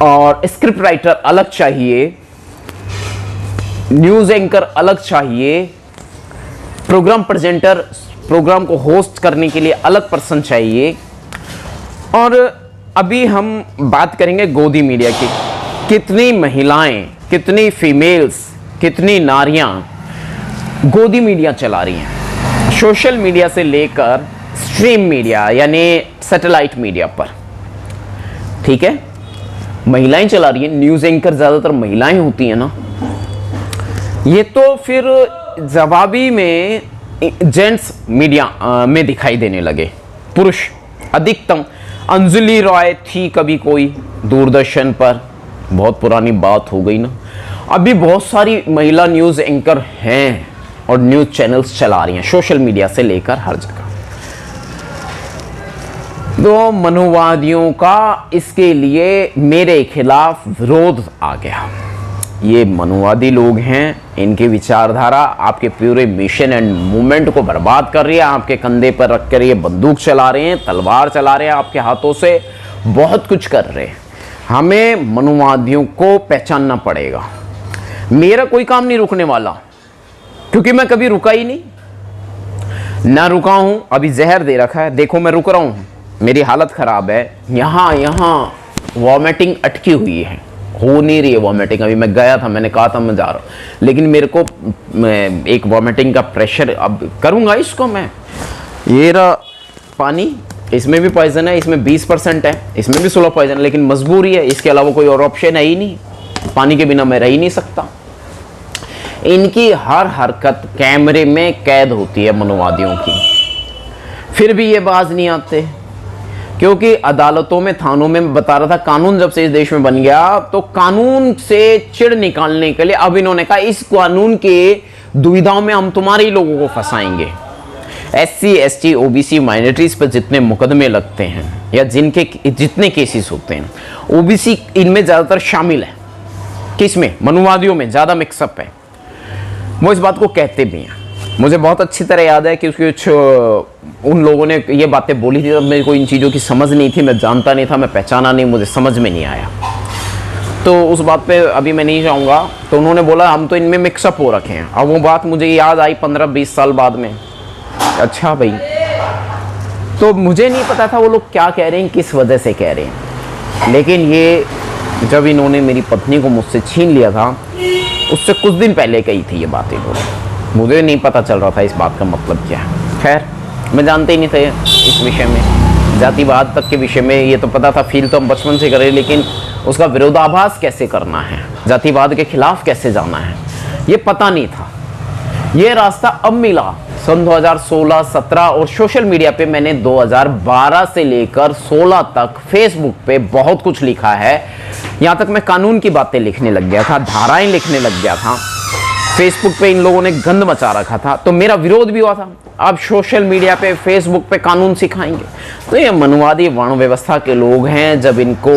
और स्क्रिप्ट राइटर अलग चाहिए, न्यूज़ एंकर अलग चाहिए, प्रोग्राम प्रेजेंटर, प्रोग्राम को होस्ट करने के लिए अलग पर्सन चाहिए। और अभी हम बात करेंगे गोदी मीडिया की। कितनी महिलाएं, कितनी फीमेल्स, कितनी नारियां गोदी मीडिया चला रही हैं, सोशल मीडिया से लेकर स्ट्रीम मीडिया यानी सैटेलाइट मीडिया पर। ठीक है, महिलाएं चला रही हैं, न्यूज़ एंकर ज़्यादातर महिलाएं होती हैं ना। ये तो फिर जवाबी में जेंट्स मीडिया में दिखाई देने लगे, पुरुष अधिकतम। अंजलि रॉय थी कभी कोई दूरदर्शन पर, बहुत पुरानी बात हो गई ना। अभी बहुत सारी महिला न्यूज़ एंकर हैं और न्यूज़ चैनल्स चला रही हैं, सोशल मीडिया से लेकर हर जगह। तो मनुवादियों का इसके लिए मेरे खिलाफ विरोध आ गया। ये मनुवादी लोग हैं, इनकी विचारधारा आपके पूरे मिशन एंड मूवमेंट को बर्बाद कर रही है। आपके कंधे पर रखकर ये बंदूक चला रहे हैं, तलवार चला रहे हैं, आपके हाथों से बहुत कुछ कर रहे हैं। हमें मनुवादियों को पहचानना पड़ेगा। मेरा कोई काम नहीं रुकने वाला, क्योंकि मैं कभी रुका ही नहीं, ना रुका हूं। अभी जहर दे रखा है, देखो मैं रुक रहा हूं, मेरी हालत खराब है। यहाँ वॉमिटिंग अटकी हुई है, हो नहीं रही है वॉमिटिंग। अभी मैं गया था, मैंने कहा था मैं जा रहा हूँ, लेकिन मेरे को एक वॉमिटिंग का प्रेशर, अब करूँगा इसको मैं। ये रहा पानी, इसमें भी पॉइजन है, इसमें 20% है, इसमें भी 16 पॉइजन है, लेकिन मजबूरी है, इसके अलावा कोई और ऑप्शन है ही नहीं। पानी के बिना मैं रह ही नहीं सकता। इनकी हर हरकत कैमरे में कैद होती है मनुवादियों की, फिर भी ये बाज नहीं आते, क्योंकि अदालतों में, थानों में, मैं बता रहा था, कानून जब से इस देश में बन गया तो कानून से चिढ़ निकालने के लिए अब इन्होंने कहा इस कानून के दुविधाओं में हम तुम्हारे ही लोगों को फंसाएंगे। SC, ST, OBC माइनॉरिटीज पर जितने मुकदमे लगते हैं या जिनके जितने केसेस होते हैं, OBC इनमें ज़्यादातर शामिल है। किसमें? मनुवादियों में ज़्यादा मिक्सअप है। वो इस बात को कहते भी हैं। मुझे बहुत अच्छी तरह याद है कि कुछ उन लोगों ने ये बातें बोली थी, तब मेरे को इन चीज़ों की समझ नहीं थी, मैं जानता नहीं था, मैं पहचाना नहीं, मुझे समझ में नहीं आया। तो उस बात पे अभी मैं नहीं जाऊँगा। तो उन्होंने बोला हम तो इनमें मिक्सअप हो रखे हैं। अब वो बात मुझे याद आई 15-20 साल बाद में। अच्छा भाई, तो मुझे नहीं पता था वो लोग क्या कह रहे हैं, किस वजह से कह रहे हैं। लेकिन ये जब इन्होंने मेरी पत्नी को मुझसे छीन लिया था, उससे कुछ दिन पहले कही थी ये बातें इन्होंने, मुझे नहीं पता चल रहा था इस बात का मतलब क्या है। खैर, मैं जानते ही नहीं थे इस विषय में, जातिवाद तक के विषय में ये तो पता था, फील तो हम बचपन से करें, लेकिन उसका विरोधाभास कैसे करना है, जातिवाद के खिलाफ कैसे जाना है, ये पता नहीं था। ये रास्ता अब मिला सन 2016, 17 और सोशल मीडिया पे मैंने 2012 से लेकर 16 तक फेसबुक पे बहुत कुछ लिखा है। यहाँ तक मैं कानून की बातें लिखने लग गया था, धाराएं लिखने लग गया था। फेसबुक पे इन लोगों ने गंद मचा रखा था, तो मेरा विरोध भी हुआ था। अब सोशल मीडिया पे, फेसबुक पे कानून सिखाएंगे। तो ये मनुवादी वर्ण व्यवस्था के लोग हैं, जब इनको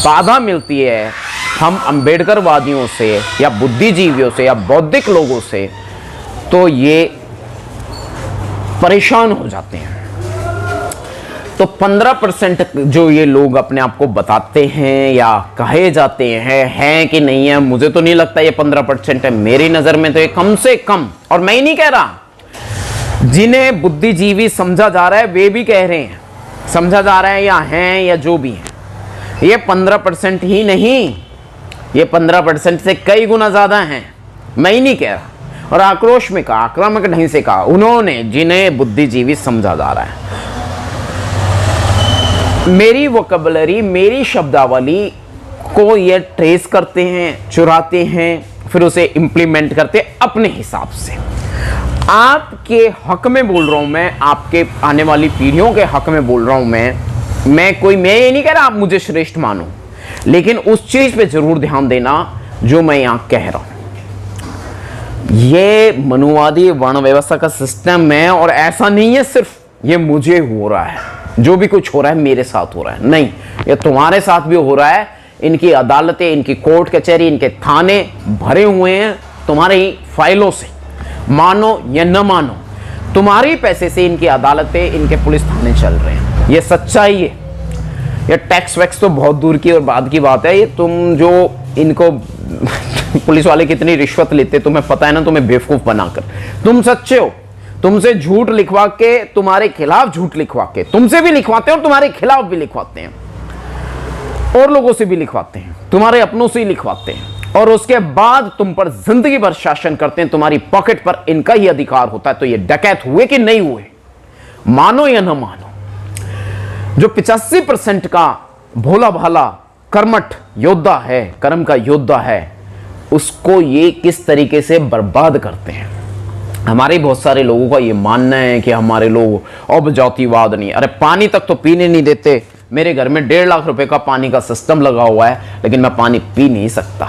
बाधा मिलती है हम अम्बेडकरवादियों से या बुद्धिजीवियों से या बौद्धिक लोगों से, तो ये परेशान हो जाते हैं। तो 15% जो ये लोग अपने आप को बताते हैं या कहे जाते हैं कि नहीं है, मुझे तो नहीं लगता ये 15% है। मेरी नज़र में तो ये कम से कम, और मैं ही नहीं कह रहा, जिन्हें बुद्धिजीवी समझा जा रहा है वे भी कह रहे हैं, समझा जा रहा है या हैं या जो भी हैं, ये 15% ही नहीं, ये 15% से कई गुना ज़्यादा हैं। मैं ही नहीं कह रहा। और आक्रोश में कहा, आक्रामक ढंग से कहा उन्होंने, जिन्हें बुद्धिजीवी समझा जा रहा है। मेरी वोकैबुलरी, मेरी शब्दावली को ये ट्रेस करते हैं, चुराते हैं, फिर उसे इंप्लीमेंट करते हैं अपने हिसाब से। आपके हक में बोल रहा हूं मैं, आपके आने वाली पीढ़ियों के हक में बोल रहा हूं मैं ये नहीं कह रहा आप मुझे श्रेष्ठ मानो, लेकिन उस चीज पे जरूर ध्यान देना जो मैं यहां कह रहा हूं। ये मनुवादी वर्ण व्यवस्था का सिस्टम है, और ऐसा नहीं है सिर्फ ये मुझे हो रहा है, जो भी कुछ हो रहा है मेरे साथ हो रहा है, नहीं, ये तुम्हारे साथ भी हो रहा है। इनकी अदालतें, इनकी कोर्ट कचहरी, इनके थाने भरे हुए हैं तुम्हारे ही फाइलों से, मानो या न मानो, तुम्हारे पैसे से इनकी अदालतें, इनके पुलिस थाने चल रहे हैं। ये सच्चाई है। ये टैक्स वैक्स तो बहुत दूर की और बाद की बात है। ये तुम जो इनको पुलिस वाले कितनी रिश्वत लेते तुम्हें पता है ना, तुम्हें बेवकूफ बनाकर। तुम सच्चे हो, तुमसे झूठ लिखवा के, तुम्हारे खिलाफ झूठ लिखवा के, तुमसे भी लिखवाते हैं और तुम्हारे खिलाफ भी लिखवाते हैं, और लोगों से भी लिखवाते हैं, तुम्हारे अपनों से ही लिखवाते हैं, और उसके बाद तुम पर जिंदगी भर शासन करते हैं। तुम्हारी पॉकेट पर इनका ही अधिकार होता है। तो ये डकैत हुए कि नहीं हुए, मानो या न मानो, जो 85% का भोला भाला कर्मठ योद्धा है, कर्म का योद्धा है, उसको ये किस तरीके से बर्बाद करते हैं। हमारे बहुत सारे लोगों का ये मानना है कि हमारे लोग अब जातिवाद नहीं, अरे पानी तक तो पीने नहीं देते। मेरे घर में 1.5 लाख रुपए का पानी का सिस्टम लगा हुआ है, लेकिन मैं पानी पी नहीं सकता।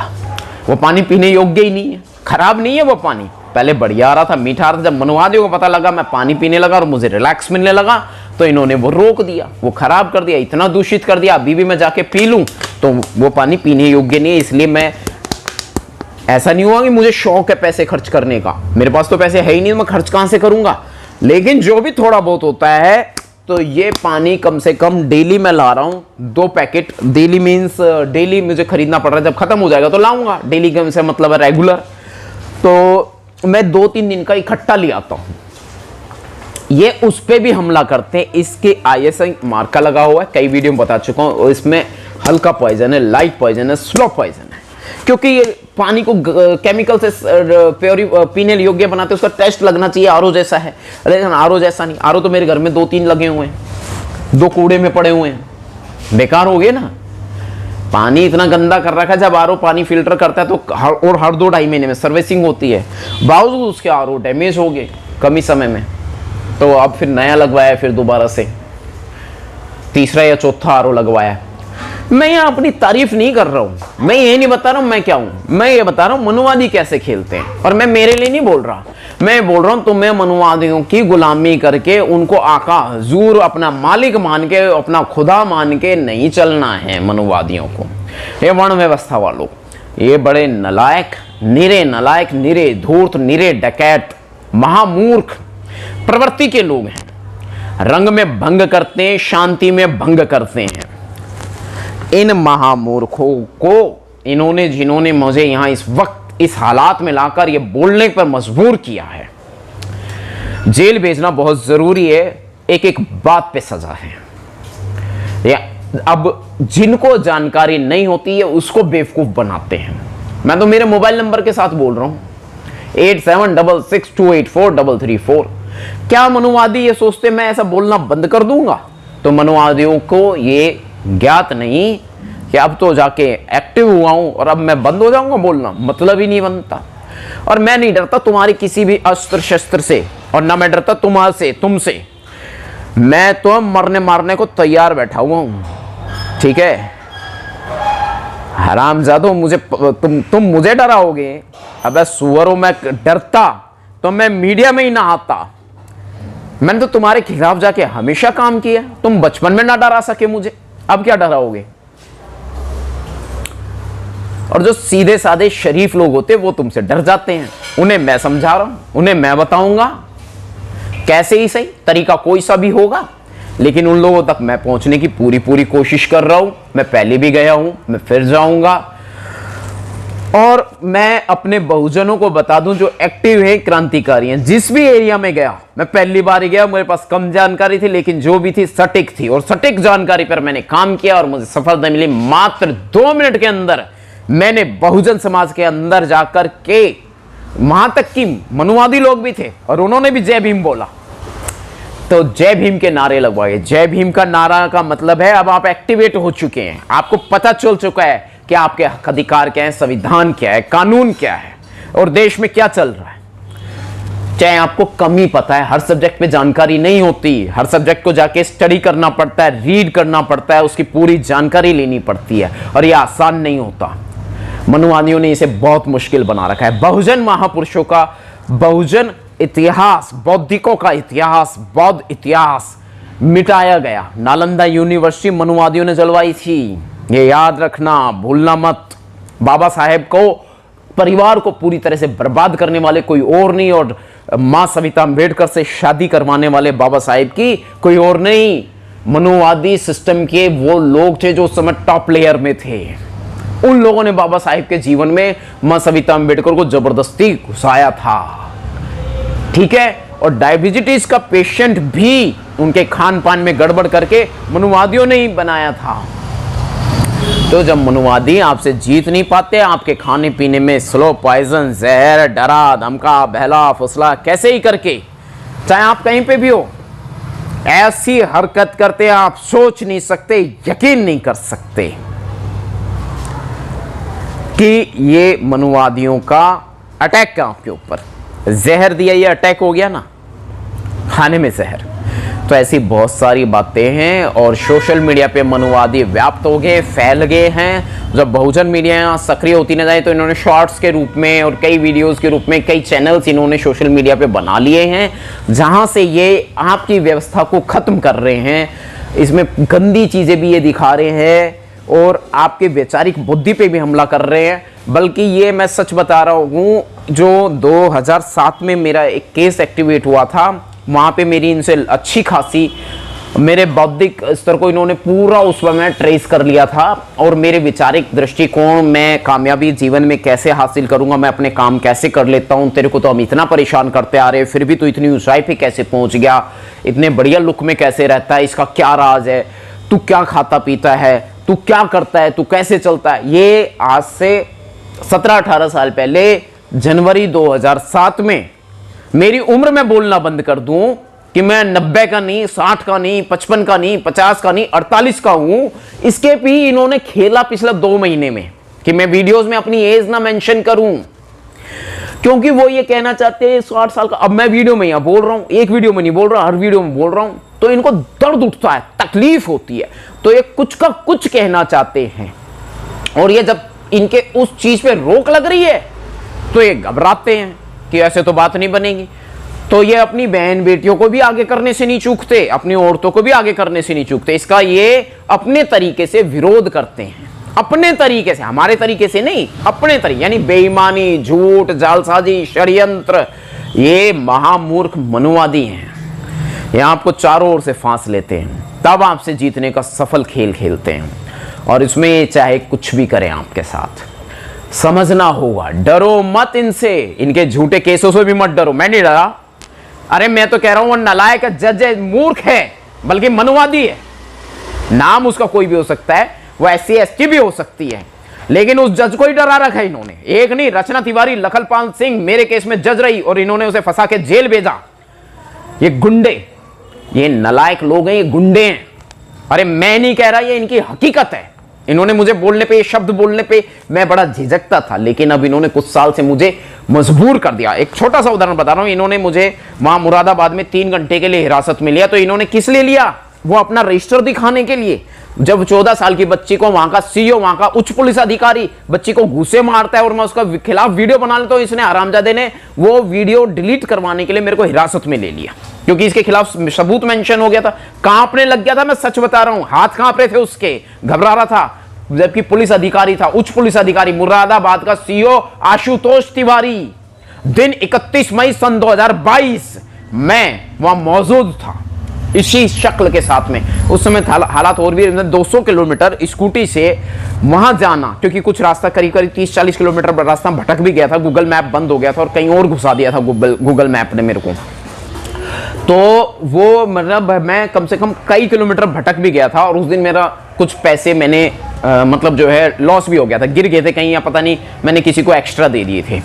वो पानी पीने योग्य ही नहीं है, खराब नहीं है वो पानी। पहले बढ़िया आ रहा था, मीठा आ रहा था। जब मनुवादियों को पता लगा मैं पानी पीने लगा और मुझे रिलैक्स मिलने लगा, तो इन्होंने वो रोक दिया, वो खराब कर दिया, इतना दूषित कर दिया। अभी भी मैं जाके पी लूं तो वो पानी पीने योग्य नहीं है। इसलिए मैं, ऐसा नहीं हुआ कि मुझे शौक है पैसे खर्च करने का, मेरे पास तो पैसे है ही नहीं, मैं खर्च कहां से करूंगा। लेकिन जो भी थोड़ा बहुत होता है, तो ये पानी कम से कम डेली मैं ला रहा हूं 2 पैकेट। डेली मीन्स डेली मुझे खरीदना पड़ रहा है, जब खत्म हो जाएगा तो लाऊंगा। डेली का से मतलब है रेगुलर। तो मैं 2-3 दिन का इकट्ठा ले आता हूं। ये उस पे भी हमला करते हैं। इसके ISI मार्का लगा हुआ है, कई वीडियो में बता चुका हूं। और इसमें हल्का पॉइजन है, लाइट पॉइजन है, स्लो पॉइजन है, क्योंकि ये पानी को केमिकल से पीने योग्य बनाते हैं। उसका टेस्ट लगना चाहिए RO जैसा है, लेकिन RO जैसा नहीं। RO तो मेरे घर में 2-3 लगे हुए हैं, 2 कूड़े में पड़े हुए हैं, बेकार हो गए ना। पानी इतना गंदा कर रखा है। जब RO पानी फिल्टर करता है तो हर 2-2.5 महीने में सर्विसिंग होती है, बावजूद उसके RO डैमेज हो गए कम ही समय में। तो अब फिर नया लगवाया, फिर दोबारा से तीसरा या चौथा RO लगवाया। मैं यहाँ अपनी तारीफ नहीं कर रहा हूँ, मैं ये नहीं बता रहा हूँ मैं क्या हूँ, मैं ये बता रहा हूँ मनुवादी कैसे खेलते हैं। और मैं मेरे लिए नहीं बोल रहा, मैं बोल रहा हूँ तुम्हें मनुवादियों की गुलामी करके, उनको आका हजूर अपना मालिक मान के, अपना खुदा मान के नहीं चलना है मनुवादियों को। ये वर्ण व्यवस्था वालों, ये बड़े नलायक, निरे धूर्त, निरे डकैत, महामूर्ख प्रवृत्ति के लोग हैं। रंग में भंग करते हैं, शांति में भंग करते हैं। इन महामूर्खों को इन्होंने, जिन्होंने मुझे यहां इस वक्त इस हालात में लाकर ये बोलने पर मजबूर किया है, जेल भेजना बहुत जरूरी है। एक एक बात पे सजा है। या अब जिनको जानकारी नहीं होती है उसको बेवकूफ बनाते हैं। मैं तो मेरे मोबाइल नंबर के साथ बोल रहा हूं, 8766284334। क्या मनुवादी ये सोचते मैं ऐसा बोलना बंद कर दूंगा? तो मनुवादियों को ये ज्ञात नहीं कि अब तो जाके एक्टिव हुआ हूं और अब मैं बंद हो जाऊंगा बोलना, मतलब ही नहीं बनता। और मैं नहीं डरता तुम्हारी किसी भी अस्त्र शस्त्र से, और ना मैं डरता तुमसे। मैं तो मरने मारने को तैयार बैठा हुआ हूं, ठीक है। हरामजादो, मुझे तुम मुझे डराओगे? अबे सुअरों, मैं डरता तो मैं मीडिया में ही ना आता। मैंने तो तुम्हारे खिलाफ जाके हमेशा काम किया। तुम बचपन में ना डरा सके मुझे, अब क्या डराओगे? और जो सीधे साधे शरीफ लोग होते वो तुमसे डर जाते हैं। उन्हें मैं समझा रहा हूं, उन्हें मैं बताऊंगा कैसे ही सही, तरीका कोई सा भी होगा, लेकिन उन लोगों तक मैं पहुंचने की पूरी कोशिश कर रहा हूं। मैं पहले भी गया हूं, मैं फिर जाऊंगा। और मैं अपने बहुजनों को बता दूं जो एक्टिव है, क्रांतिकारी हैं, जिस भी एरिया में गया, मैं पहली बार ही गया, मेरे पास कम जानकारी थी, लेकिन जो भी थी सटीक थी, और सटीक जानकारी पर मैंने काम किया और मुझे सफलता मिली। मात्र 2 मिनट के अंदर मैंने बहुजन समाज के अंदर जाकर के, वहां तक कि मनुवादी लोग भी थे और उन्होंने भी जय भीम बोला, तो जय भीम के नारे लगवाए। जय भीम का नारा का मतलब है अब आप एक्टिवेट हो चुके हैं, आपको पता चल चुका है कि आपके हक अधिकार क्या है, संविधान क्या है, कानून क्या है और देश में क्या चल रहा है। चाहे आपको कम ही पता है, हर सब्जेक्ट पे जानकारी नहीं होती, हर सब्जेक्ट को जाके स्टडी करना पड़ता है, रीड करना पड़ता है, उसकी पूरी जानकारी लेनी पड़ती है, और यह आसान नहीं होता। मनुवादियों ने इसे बहुत मुश्किल बना रखा है। बहुजन महापुरुषों का, बहुजन इतिहास, बौद्धिकों का इतिहास, बौद्ध इतिहास मिटाया गया। नालंदा यूनिवर्सिटी मनुवादियों ने जलवाई थी, ये याद रखना, भूलना मत। बाबा साहेब को, परिवार को पूरी तरह से बर्बाद करने वाले कोई और नहीं, और मां सविता अम्बेडकर से शादी करवाने वाले बाबा साहेब की कोई और नहीं। मनुवादी सिस्टम के वो लोग थे जो उस समय टॉप लेयर में थे। उन लोगों ने बाबा साहेब के जीवन में मां सविता अम्बेडकर को जबरदस्ती घुसाया था, ठीक है। और डायबिटीज का पेशेंट भी उनके खान पान में गड़बड़ करके मनुवादियों ने ही बनाया था। तो जब मनुवादी आपसे जीत नहीं पाते, आपके खाने पीने में स्लो पॉइजन, जहर, डरा धमका, बहला फुसला, कैसे ही करके, चाहे आप कहीं पे भी हो, ऐसी हरकत करते आप सोच नहीं सकते, यकीन नहीं कर सकते कि ये मनुवादियों का अटैक है आपके ऊपर। जहर दिया, ये अटैक हो गया ना, खाने में जहर। तो ऐसी बहुत सारी बातें हैं और सोशल मीडिया पे मनुवादी व्याप्त हो गए, फैल गए हैं। जब बहुजन मीडिया सक्रिय होती न जाए तो इन्होंने शॉर्ट्स के रूप में और कई वीडियोस के रूप में कई चैनल्स इन्होंने सोशल मीडिया पे बना लिए हैं, जहां से ये आपकी व्यवस्था को खत्म कर रहे हैं। इसमें गंदी चीजें भी ये दिखा रहे हैं और आपके वैचारिक बुद्धि पे भी हमला कर रहे हैं। बल्कि ये मैं सच बता रहा हूँ, जो 2007 में मेरा एक केस एक्टिवेट हुआ था, वहाँ पे मेरी इनसे अच्छी खासी मेरे बौद्धिक स्तर को इन्होंने पूरा उस समय ट्रेस कर लिया था और मेरे वैचारिक दृष्टिकोण, मैं कामयाबी जीवन में कैसे हासिल करूंगा, मैं अपने काम कैसे कर लेता हूँ, तेरे को तो हम इतना परेशान करते आ रहे हैं फिर भी तो इतनी ऊंचाई पे कैसे पहुंच गया, इतने बढ़िया लुक में कैसे रहता है, इसका क्या राज है, तू क्या खाता पीता है, तू क्या करता है, तू कैसे चलता है। ये आज से 17-18 साल पहले जनवरी 2007 में मेरी उम्र में बोलना बंद कर दूं कि मैं 90 का नहीं, 60 का नहीं, 55 का नहीं, 50 का नहीं, 48 का हूं, इसके भी इन्होंने खेला पिछले 2 महीने में कि मैं वीडियोस में अपनी एज ना मेंशन करूं, क्योंकि वो ये कहना चाहते हैं 60 साल का। अब मैं वीडियो में यहां बोल रहा हूं, एक वीडियो में नहीं बोल रहा, हर वीडियो में बोल रहा हूं, तो इनको दर्द उठता है, तकलीफ होती है, तो ये कुछ का कुछ कहना चाहते हैं। और ये जब इनके उस चीज पे रोक लग रही है तो ये घबराते हैं कि ऐसे तो बात नहीं बनेगी। तो ये अपनी बहन बेटियों को भी आगे करने से नहीं चूकते, अपनी औरतों को भी आगे करने से नहीं चूकते। इसका ये अपने तरीके से विरोध करते हैं, अपने तरीके से, हमारे तरीके से नहीं, अपने तरीके, यानी बेईमानी, झूठ, जालसाजी, षड्यंत्र। ये महामूर्ख मनुवादी हैं, ये आपको चारों ओर से फांस लेते हैं, तब आपसे जीतने का सफल खेल खेलते हैं। और इसमें चाहे कुछ भी करें आपके साथ, समझना होगा, डरो मत इनसे, इनके झूठे केसों से भी मत डरो। मैं नहीं डरा, अरे मैं तो कह रहा हूं वो नालायक जज है, मूर्ख है, बल्कि मनुवादी है। नाम उसका कोई भी हो सकता है, वो SC ST भी हो सकती है, लेकिन उस जज को ही डरा रखा है इन्होंने। एक नहीं, रचना तिवारी, लखनपाल सिंह मेरे केस में जज रही और इन्होंने उसे फंसा के जेल भेजा। ये गुंडे, ये नालायक लोग हैं, ये गुंडे हैं। अरे मैं नहीं कह रहा, ये इनकी हकीकत है। इन्होंने मुझे बोलने पे, ये शब्द बोलने पे मैं बड़ा झिझकता था, लेकिन अब इन्होंने कुछ साल से मुझे मजबूर कर दिया। एक छोटा सा उदाहरण बता रहा हूं, इन्होंने मुझे वहां मुरादाबाद में 3 घंटे के लिए हिरासत में लिया। तो इन्होंने किस लिए लिया? वो अपना रजिस्टर दिखाने के लिए। जब 14 साल की बच्ची को वहां का CEO, वहां का उच्च पुलिस अधिकारी बच्ची को घूसे मारता है और मैं उसका खिलाफ वीडियो बना लेता हूं, इसने हरामजादे ने वो वीडियो डिलीट करवाने के लिए मेरे को हिरासत में ले लिया, क्योंकि इसके खिलाफ सबूत मेंशन हो गया था। कांपने लग गया था, मैं सच बता रहा हूं, हाथ कांप रहे थे उसके, घबरा रहा था। जबकि पुलिस अधिकारी था, उच्च पुलिस अधिकारी, मुरादाबाद का CEO आशुतोष तिवारी। दिन 31 मई सन 2022 मैं वहां मौजूद था इसी शक्ल के साथ में। उस समय हालात और भी, 200 किलोमीटर स्कूटी से वहां जाना, क्योंकि कुछ रास्ता करीब 30-40 किलोमीटर रास्ता भटक भी गया था, गूगल मैप बंद हो गया था और कहीं और घुसा दिया था गूगल मैप ने मेरे को। तो वो मतलब मैं कम से कम कई किलोमीटर भटक भी गया था और उस दिन मेरा कुछ पैसे मैंने मतलब जो है लॉस भी हो गया था, गिर गए थे कहीं, या पता नहीं मैंने किसी को एक्स्ट्रा दे दिए थे,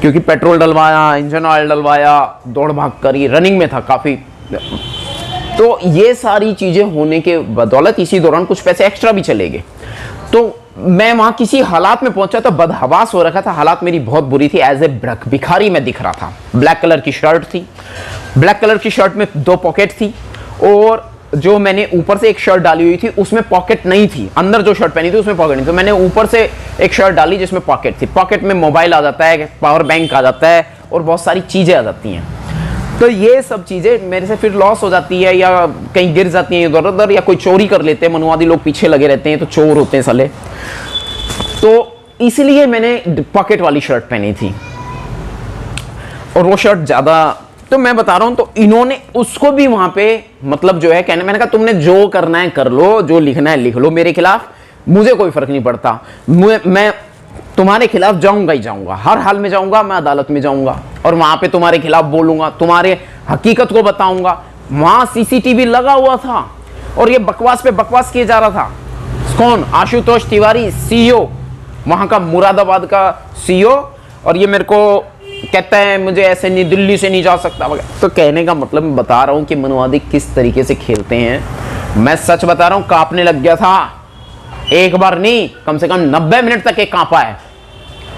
क्योंकि पेट्रोल डलवाया, इंजन ऑयल डलवाया, दौड़ भाग करी, रनिंग में था काफ़ी। तो ये सारी चीज़ें होने के बदौलत इसी दौरान कुछ पैसे एक्स्ट्रा भी चले गए। तो मैं वहाँ किसी हालात में पहुंचा तो बदहवास हो रखा था, हालात मेरी बहुत बुरी थी, एज ए भिखारी मैं दिख रहा था। ब्लैक कलर की शर्ट थी, ब्लैक कलर की शर्ट में 2 पॉकेट थी और जो मैंने ऊपर से एक शर्ट डाली हुई थी उसमें पॉकेट नहीं थी, अंदर जो शर्ट पहनी थी उसमें पॉकेट नहीं थी। तो मैंने ऊपर से एक शर्ट डाली जिसमें पॉकेट थी, पॉकेट में मोबाइल आ जाता है, पावर बैंक आ जाता है और बहुत सारी चीज़ें आ जाती हैं। तो ये सब चीज़ें मेरे से फिर लॉस हो जाती है या कहीं गिर जाती हैं इधर उधर, या कोई चोरी कर लेते हैं, मनुवादी लोग पीछे लगे रहते हैं तो चोर होते हैं साले। तो इसलिए मैंने पॉकेट वाली शर्ट पहनी थी और वो शर्ट ज़्यादा, तो मैं बता रहा हूं, तो इन्होंने उसको भी वहां पे मतलब जो है कहने, मैंने कहा तुमने जो करना है कर लो, जो लिखना है लिख लो मेरे खिलाफ, मुझे कोई फर्क नहीं पड़ता, मैं तुम्हारे खिलाफ जाऊंगा ही जाऊंगा, हर हाल में जाऊंगा, मैं अदालत में जाऊंगा और वहां पे तुम्हारे खिलाफ बोलूंगा, तुम्हारे हकीकत को बताऊंगा। वहां CCTV लगा हुआ था और ये बकवास पे बकवास किया जा रहा था। कौन? आशुतोष तिवारी, CEO वहां का, मुरादाबाद का CEO, और ये मेरे को कहता है मुझे ऐसे नहीं, दिल्ली से नहीं जा सकता। तो कहने का मतलब मैं बता रहा हूं कि मनुवादी किस तरीके से खेलते हैं। मैं सच बता रहा हूं, कांपने लग गया था, एक बार नहीं कम से कम 90 मिनट तक एक कांपा है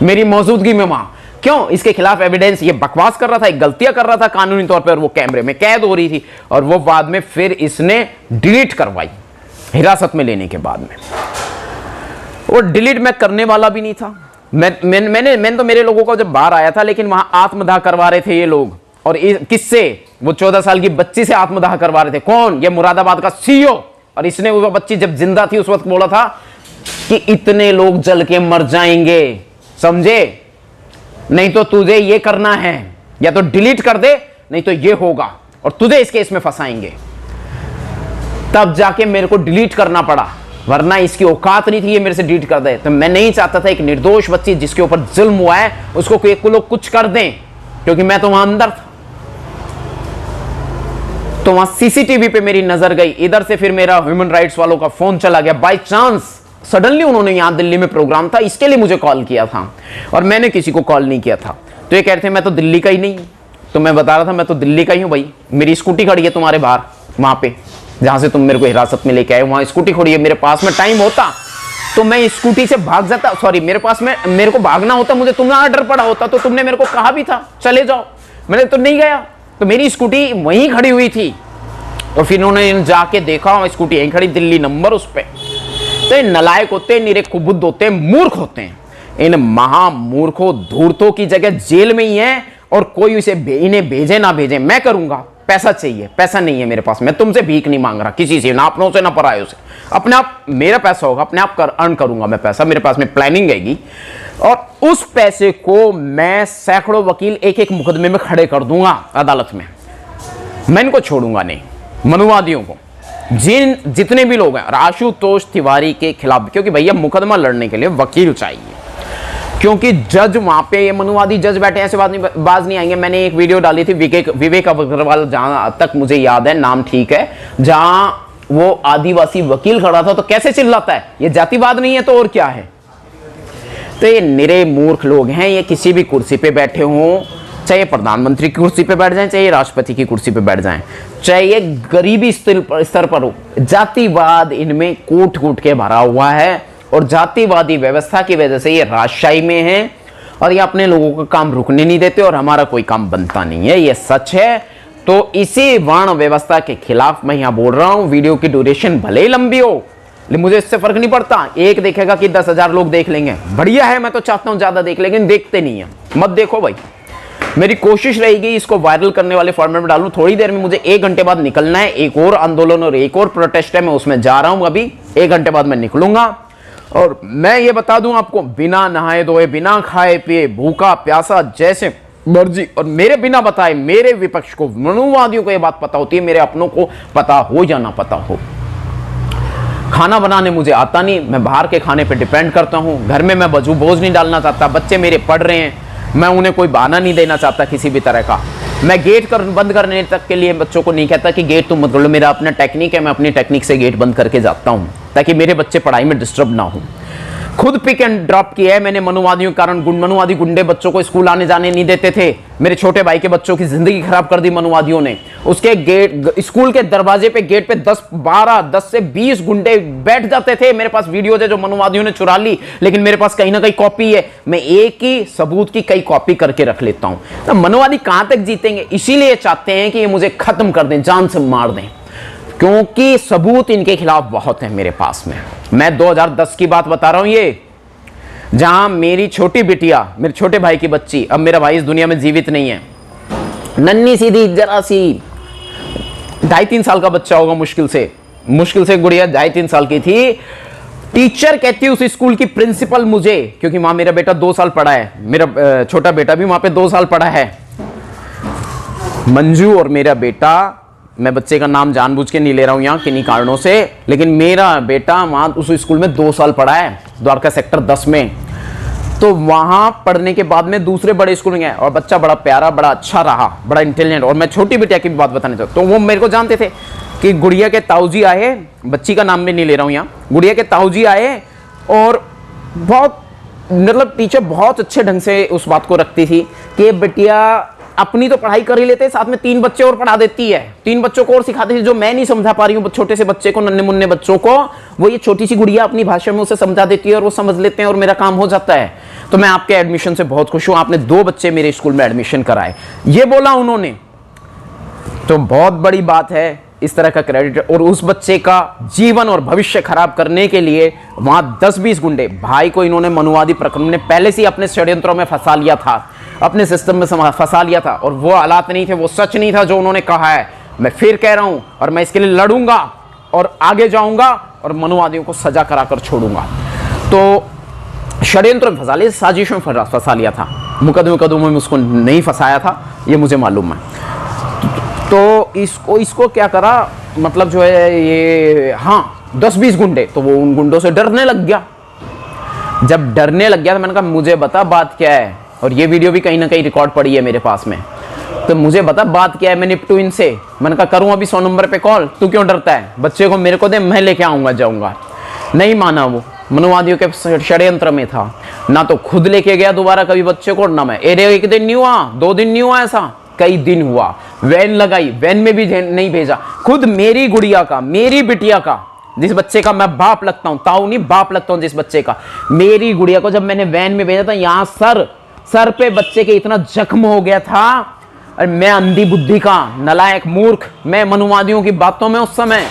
मेरी मौजूदगी में वहां। क्यों? इसके खिलाफ एविडेंस, ये बकवास कर रहा था, एक गलतियां कर रहा था कानूनी तौर पर, और वो कैमरे में कैद हो रही थी, और वो बाद में फिर इसने डिलीट करवाई हिरासत में लेने के बाद में। वो डिलीट मैं करने वाला भी नहीं था। मैंने तो मेरे लोगों को जब बाहर आया था, लेकिन वहां आत्मदाह करवा रहे थे ये लोग। और किससे? वो 14 साल की बच्ची से आत्मदाह करवा रहे थे। कौन? ये मुरादाबाद का सीईओ। और इसने वो बच्ची जब जिंदा थी उस वक्त बोला था कि इतने लोग जल के मर जाएंगे, समझे? नहीं तो तुझे ये करना है, या तो डिलीट कर दे, नहीं तो ये होगा, और तुझे इस केस में फंसाएंगे। तब जाके मेरे को डिलीट करना पड़ा, वरना इसकी औकात नहीं थी ये मेरे से डिलीट कर दे। तो मैं नहीं चाहता था एक निर्दोष बच्ची जिसके ऊपर जुल्म हुआ है उसको कोई लोग कुछ कर दें, क्योंकि मैं तो वहां अंदर था। तो वहां सीसीटीवी पे मेरी नजर गई, इधर से फिर मेरा ह्यूमन राइट्स वालों का फोन चला गया। बाय चांस सडनली उन्होंने यहां दिल्ली में प्रोग्राम था, इसके लिए मुझे कॉल किया था, और मैंने किसी को कॉल नहीं किया था। तो ये कह रहे थे मैं तो दिल्ली का ही नहीं। तो मैं बता रहा था मैं तो दिल्ली का ही हूं भाई, मेरी स्कूटी खड़ी है तुम्हारे बाहर, वहां पे जहां से तुम मेरे को हिरासत में लेके आए, वहां स्कूटी खड़ी है। मेरे पास में टाइम होता तो मैं स्कूटी से भाग जाता, सॉरी मेरे पास में मेरे को भागना होता, मुझे तुम्हारा डर पड़ा होता, तो तुमने मेरे को कहा भी था चले जाओ, मैंने तो नहीं गया। तो मेरी स्कूटी वहीं खड़ी हुई थी, और फिर उन्होंने जाके देखा स्कूटी यहीं खड़ी, दिल्ली नंबर उस पर। तो ये नलायक होते हैं, निरे कुबुद्ध होते हैं, मूर्ख होते हैं। इन महामूर्खों धूर्तों की जगह जेल में ही है, और कोई इसे इन्हें भेजे ना भेजे, मैं करूंगा। पैसा चाहिए, पैसा नहीं है मेरे पास, मैं तुमसे भीख नहीं मांग रहा किसी से, ना अपनों से ना परायों से। अपने आप मेरा पैसा होगा, अपने आप अर्न करूंगा मैं पैसा, मेरे पास में प्लानिंग आएगी, और उस पैसे को मैं सैकड़ों वकील एक एक मुकदमे में खड़े कर दूंगा अदालत में। मैं इनको छोड़ूंगा नहीं, मनुवादियों को, जितने भी लोग हैं, आशुतोष तिवारी के खिलाफ, क्योंकि भैया मुकदमा लड़ने के लिए वकील चाहिए, क्योंकि जज वहां पे ये मनुवादी जज बैठे, ऐसे बाज नहीं आएंगे। मैंने एक वीडियो डाली थी विवेक अग्रवाल, जहां तक मुझे याद है, नाम ठीक है, जहां वो आदिवासी वकील खड़ा था, तो कैसे चिल्लाता है, ये जातिवाद नहीं है तो और क्या है? तो ये निरे मूर्ख लोग हैं, ये किसी भी कुर्सी पे बैठे हों, चाहे प्रधानमंत्री की कुर्सी पे बैठ जाएं, चाहे राष्ट्रपति की कुर्सी पे बैठ जाएं, चाहे ये गरीबी स्तर पर हो, जातिवाद इनमें कूट कूट के भरा हुआ है, और जातिवादी व्यवस्था की वजह से ये राजशाही में है, और ये अपने लोगों का काम रुकने नहीं देते, और हमारा कोई काम बनता नहीं है, ये सच है। तो इसी वर्ण व्यवस्था के खिलाफ मैं यहां बोल रहा हूं। वीडियो की ड्यूरेशन भले ही लंबी हो, लेकिन मुझे इससे फर्क नहीं पड़ता, एक देखेगा कि 10,000 लोग देख लेंगे, बढ़िया है, मैं तो चाहता हूं ज्यादा देख लेंगे, देखते नहीं है, मत देखो भाई। मेरी कोशिश रहेगी इसको वायरल करने वाले फॉर्मेट में डालूं। थोड़ी देर में मुझे 1 घंटे बाद निकलना है, एक और आंदोलन और एक और प्रोटेस्ट है, मैं उसमें जा रहा हूं अभी, 1 घंटे बाद मैं निकलूंगा। और मैं ये बता दूं आपको, बिना नहाए धोए, बिना खाए पिए, भूखा प्यासा, जैसे मर्जी, और मेरे बिना बताए, मेरे विपक्ष को, मनुवादियों को ये बात पता होती है, मेरे अपनों को पता हो या ना पता हो। खाना बनाने मुझे आता नहीं, मैं बाहर के खाने पे डिपेंड करता हूं, घर में मैं बोझ नहीं डालना चाहता, बच्चे मेरे पढ़ रहे हैं, मैं उन्हें कोई बहाना नहीं देना चाहता किसी भी तरह का। मैं गेट बंद करने तक के लिए बच्चों को नहीं कहता कि गेट तुम मत खोलो, मेरा अपना टेक्निक है, मैं अपनी टेक्निक से गेट बंद करके जाता हूं, ताकि मेरे बच्चे पढ़ाई में डिस्टर्ब ना हो। खुद पिक एंड ड्रॉप किया है मैंने मनुवादियों के कारण, मनुवादी गुंडे बच्चों को स्कूल आने जाने नहीं देते थे, मेरे छोटे भाई के बच्चों की जिंदगी खराब कर दी मनुवादियों ने। उसके गेट, स्कूल के दरवाजे पे, गेट पे 10 से 20 गुंडे बैठ जाते थे। मेरे पास वीडियो है जो मनुवादियों ने चुरा ली, लेकिन मेरे पास कहीं ना कहीं कॉपी है, मैं एक ही सबूत की कई कॉपी करके रख लेता हूं। तो मनुवादी कहां तक जीतेंगे? इसीलिए चाहते हैं कि ये मुझे खत्म कर दें, जान से मार दें, क्योंकि सबूत इनके खिलाफ बहुत है मेरे पास में। मैं 2010 की बात बता रहा हूं, ये जहां मेरी छोटी बिटिया, मेरे छोटे भाई की बच्ची, अब मेरा भाई इस दुनिया में जीवित नहीं है, नन्ही सीधी जरा सी 2.5-3 साल का बच्चा होगा, मुश्किल से गुड़िया 2.5-3 साल की थी। टीचर कहती है उस स्कूल की प्रिंसिपल मुझे, क्योंकि वहां मेरा बेटा 2 साल पढ़ा है, मेरा छोटा बेटा भी वहां पे 2 साल पढ़ा है, मंजू और मेरा बेटा, मैं बच्चे का नाम जानबूझ के नहीं ले रहा हूं यहां किन्हीं कारणों से, लेकिन मेरा बेटा वहां उस स्कूल में 2 साल पढ़ा है, द्वारका सेक्टर 10 में। तो वहां पढ़ने के बाद में दूसरे बड़े स्कूल में गया, और बच्चा बड़ा प्यारा, बड़ा अच्छा रहा, बड़ा इंटेलिजेंट। और मैं छोटी बिटिया की भी बात बताने चाहता, तो वो मेरे को जानते थे कि गुड़िया के ताऊजी आए, बच्ची का नाम भी नहीं ले रहा हूं यहां, गुड़िया के ताऊजी आए, और बहुत मतलब टीचर बहुत अच्छे ढंग से उस बात को रखती थी कि बिटिया अपनी तो पढ़ाई कर ही लेते, साथ में 3 बच्चे और पढ़ा देती है, 3 बच्चों को और सिखाती है, जो मैं नहीं समझा पा रही हूँ छोटे से बच्चे को, नन्हे मुन्ने बच्चों को, वो ये छोटी सी गुड़िया अपनी भाषा में उसे समझा देती है और वो समझ लेते हैं और मेरा काम हो जाता है। तो मैं आपके एडमिशन से बहुत खुश हूँ, आपने 2 बच्चे मेरे स्कूल में एडमिशन कराए, ये बोला उन्होंने, तो बहुत बड़ी बात है इस तरह का क्रेडिट। और उस बच्चे का जीवन और भविष्य खराब करने के लिए वहां 10-20 गुंडे, भाई को इन्होंने मनुवादी प्रकरण में पहले से ही अपने षड्यंत्रों में फंसा लिया था, अपने सिस्टम में फंसा लिया था, और वो हालात नहीं थे, वो सच नहीं था जो उन्होंने कहा है। मैं फिर कह रहा हूं और मैं इसके लिए लड़ूंगा और आगे जाऊंगा और मनुवादियों को सजा कराकर छोड़ूंगा। तो षड्यंत्र में फंसा लिया, साजिशों में फंसा लिया था, मुकदमे में उसको नहीं फंसाया था, ये मुझे मालूम है। तो इसको क्या करा, मतलब जो है ये, हाँ 10-20 गुंडे, तो वो उन गुंडों से डरने लग गया। जब डरने लग गया तो मैंने कहा मुझे बता बात क्या है, और ये वीडियो भी कहीं ना कहीं रिकॉर्ड पड़ी है मेरे पास में, तो मुझे बता बात क्या है, मैं निपटू इनसे। मैंने कहा करूँ अभी 100 नंबर पे कॉल, तू क्यों डरता है, बच्चे को मेरे को दे, मैं लेके आऊँगा जाऊँगा। नहीं माना, वो मनुवादियों के षड्यंत्र में था, ना तो खुद लेके गया दोबारा कभी बच्चे को, ना मैं, एक दिन नहीं हुआ, 2 दिन नहीं हुआ, ऐसा कई दिन हुआ। वैन लगाई, वैन में भी नहीं भेजा, खुद मेरी गुड़िया का, मेरी बिटिया का, जिस बच्चे का मैं बाप लगता हूँ, ताऊ नहीं बाप लगता हूँ जिस बच्चे का, मेरी गुड़िया को जब मैंने वैन में भेजा था, यहाँ सर पे बच्चे के इतना जख्म हो गया था, और मैं अंधी बुद्धि का नालायक मूर्ख, मैं मनुवादियों की बातों में उस समय,